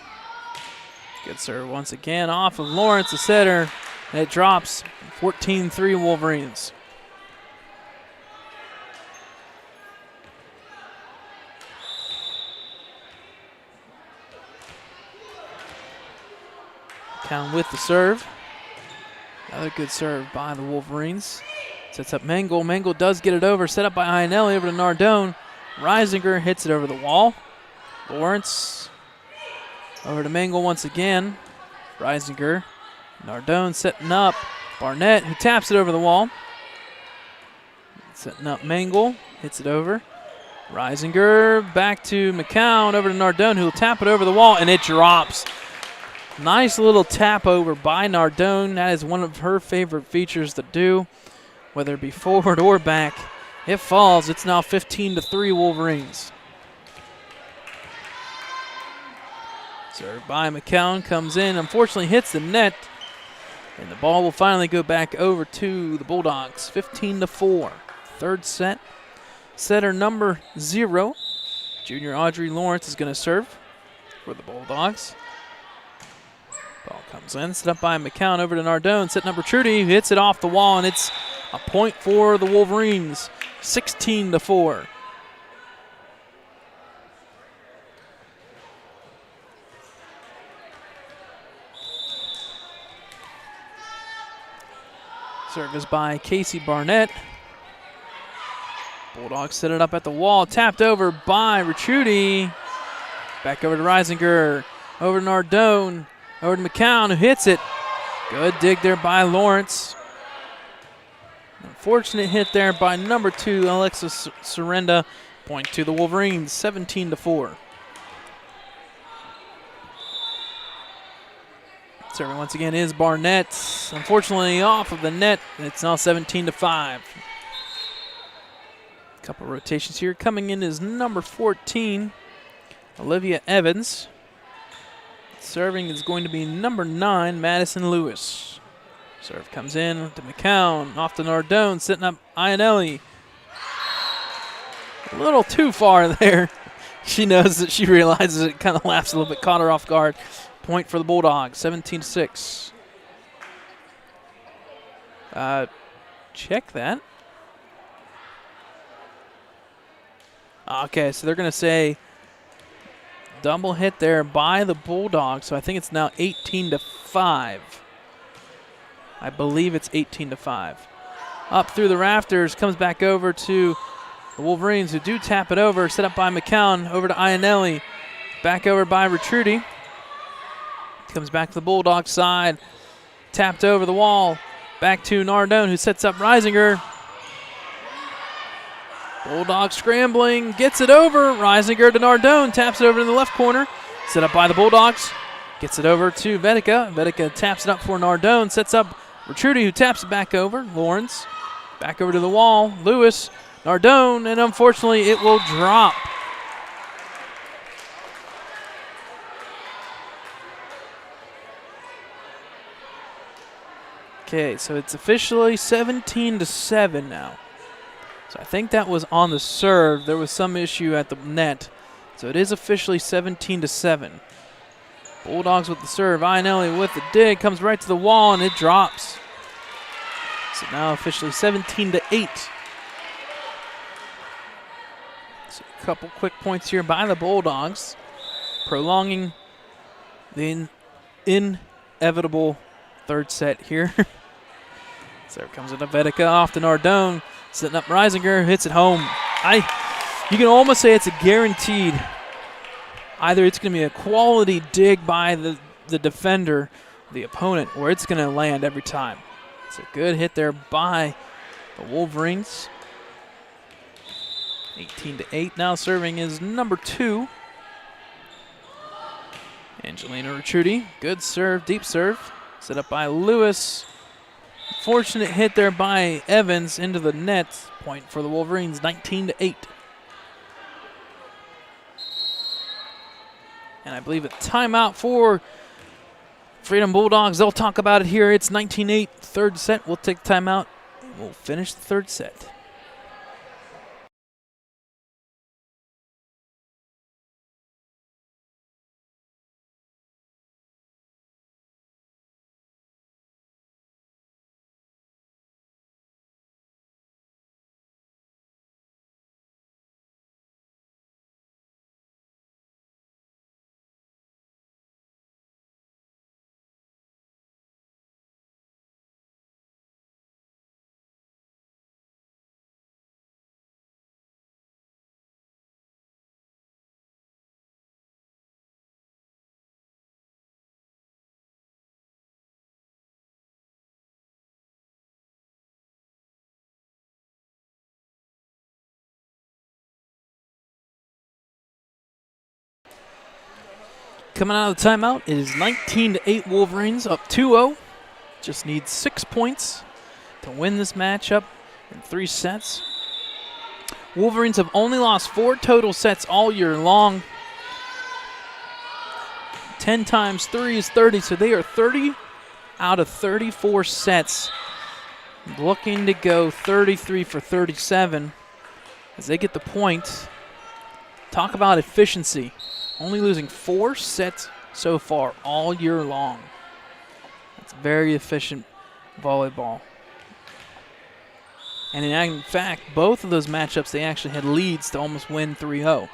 Good serve once again off of Lawrence, the setter. And it drops, 14-3 Wolverines. McCown with the serve. Another good serve by the Wolverines. Sets up Mengel. Mengel does get it over. Set up by Ionelli over to Nardone. Reisinger hits it over the wall. Lawrence over to Mengel once again. Reisinger. Nardone setting up Barnett, who taps it over the wall. Setting up Mengel. Hits it over. Reisinger back to McCown over to Nardone, who will tap it over the wall, and it drops. Nice little tap over by Nardone. That is one of her favorite features to do, whether it be forward or back. It falls. It's now 15-3 Wolverines. Served by McCown, comes in, unfortunately hits the net, and the ball will finally go back over to the Bulldogs, 15-4. Third set. Setter number 0, junior Audrey Lawrence, is going to serve for the Bulldogs. Ball comes in, set up by McCown over to Nardone, set number Trudy, who hits it off the wall, and it's a point for the Wolverines, 16-4. Service by Casey Barnett. Bulldogs set it up at the wall, tapped over by Ricciuti. Back over to Reisinger, over to Nardone, over to McCown, who hits it. Good dig there by Lawrence. Unfortunate hit there by number 2, Alexis Sorenda. Point to the Wolverines, 17-4. Serving once again is Barnett. Unfortunately off of the net. It's now 17-5. Couple rotations here. Coming in is number 14, Olivia Evans. Serving is going to be number 9, Madison Lewis. Serve comes in to McCown. Off to Nardone, setting up Ionelli. A little too far there. She knows that she realizes it, kind of laughs a little bit, caught her off guard. Point for the Bulldogs, 17-6. Check that. Okay, so they're going to say double hit there by the Bulldogs. So I think it's now 18-5. I believe it's 18-5. Up through the rafters, comes back over to the Wolverines, who do tap it over. Set up by McCown, over to Ionelli. Back over by Retruti. Comes back to the Bulldog side. Tapped over the wall. Back to Nardone, who sets up Reisinger. Bulldog scrambling, gets it over. Reisinger to Nardone, taps it over in the left corner. Set up by the Bulldogs. Gets it over to Vedica. Vedica taps it up for Nardone. Sets up Retruti, who taps it back over. Lawrence back over to the wall. Lewis, Nardone, and unfortunately it will drop. Okay, so it's officially 17-7 now. So I think that was on the serve. There was some issue at the net. So it is officially 17-7. Bulldogs with the serve. Ionelli with the dig. Comes right to the wall, and it drops. So now officially 17-8. So a couple quick points here by the Bulldogs, prolonging the inevitable third set here. So it comes into Vedica, off to Nardone. Setting up Reisinger, hits it home. You can almost say it's a guaranteed. Either it's going to be a quality dig by the defender, the opponent, or it's going to land every time. It's a good hit there by the Wolverines. 18-8 now. Serving is number 2. Angelina Retruti, good serve, deep serve. Set up by Lewis. Fortunate hit there by Evans into the net. Point for the Wolverines, 19-8. And I believe a timeout for Freedom Bulldogs. They'll talk about it here. It's 19-8, third set. We'll take the timeout, and we'll finish the third set. Coming out of the timeout, it is 19-8 Wolverines, up 2-0. Just need 6 points to win this matchup in 3 sets. Wolverines have only lost 4 total sets all year long. 10 times 3 is 30, so they are 30 out of 34 sets. Looking to go 33 for 37 as they get the point. Talk about efficiency. Only losing 4 sets so far all year long. That's very efficient volleyball. And in fact, both of those matchups, they actually had leads to almost win 3-0.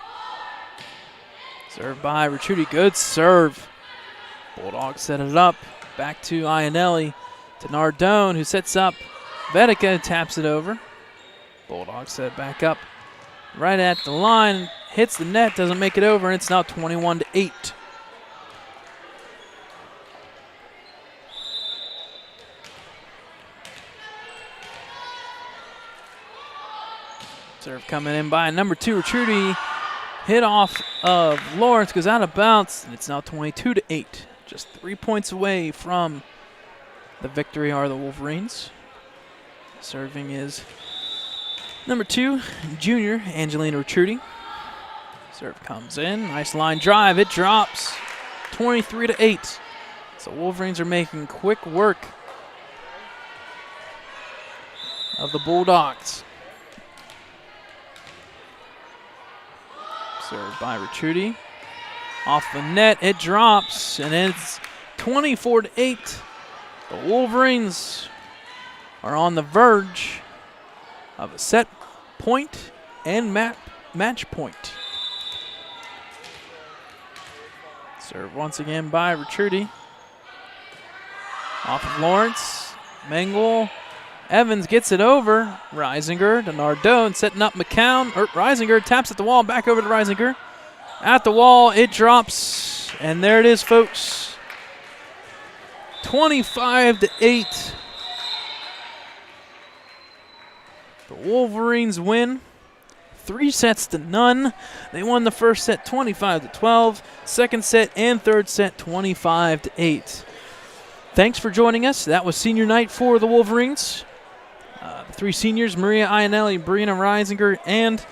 Served by Retruti, good serve. Bulldogs set it up. Back to Ionelli, to Nardone, who sets up. Vedica taps it over. Bulldogs set it back up. Right at the line, hits the net, doesn't make it over, and it's now 21-8. Serve coming in by number 2, Retruti. Hit off of Lawrence, goes out of bounds, and it's now 22-8. Just 3 points away from the victory are the Wolverines. Serving is number 2, junior Angelina Retruti. Serve comes in, nice line drive, it drops, 23-8. So Wolverines are making quick work of the Bulldogs. Served by Retruti. Off the net, it drops, and it's 24-8. The Wolverines are on the verge of a set point and match point. Serve once again by Retrudy. Off of Lawrence. Mengel. Evans gets it over. Reisinger to Nardone, setting up McCown. Reisinger taps at the wall, back over to Reisinger. At the wall, it drops. And there it is, folks. 25-8. The Wolverines win 3-0. They won the first set 25-12, second set and third set 25-8. Thanks for joining us. That was senior night for the Wolverines. The three seniors, Maria Ionelli, Brianna Reisinger, and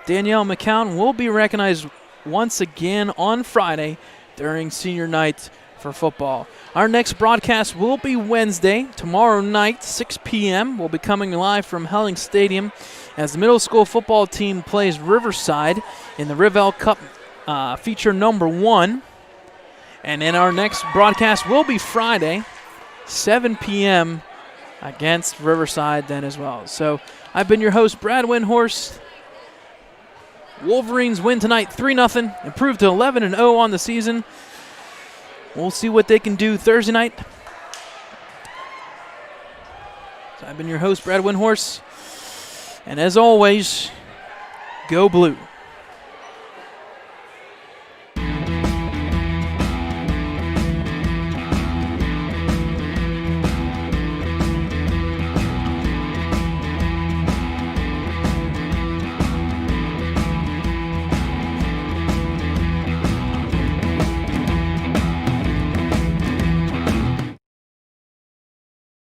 Danielle McCown, will be recognized once again on Friday during senior night for football. Our next broadcast will be Wednesday, tomorrow night, 6 p.m. We'll be coming live from Helling Stadium as the middle school football team plays Riverside in the Rivell Cup feature number 1. And then our next broadcast will be Friday, 7 p.m. against Riverside then as well. So I've been your host, Brad Windhorst. Wolverines win tonight 3-0, improve to 11-0 on the season. We'll see what they can do Thursday night. So I've been your host, Brad Windhorst. And as always, go Blue.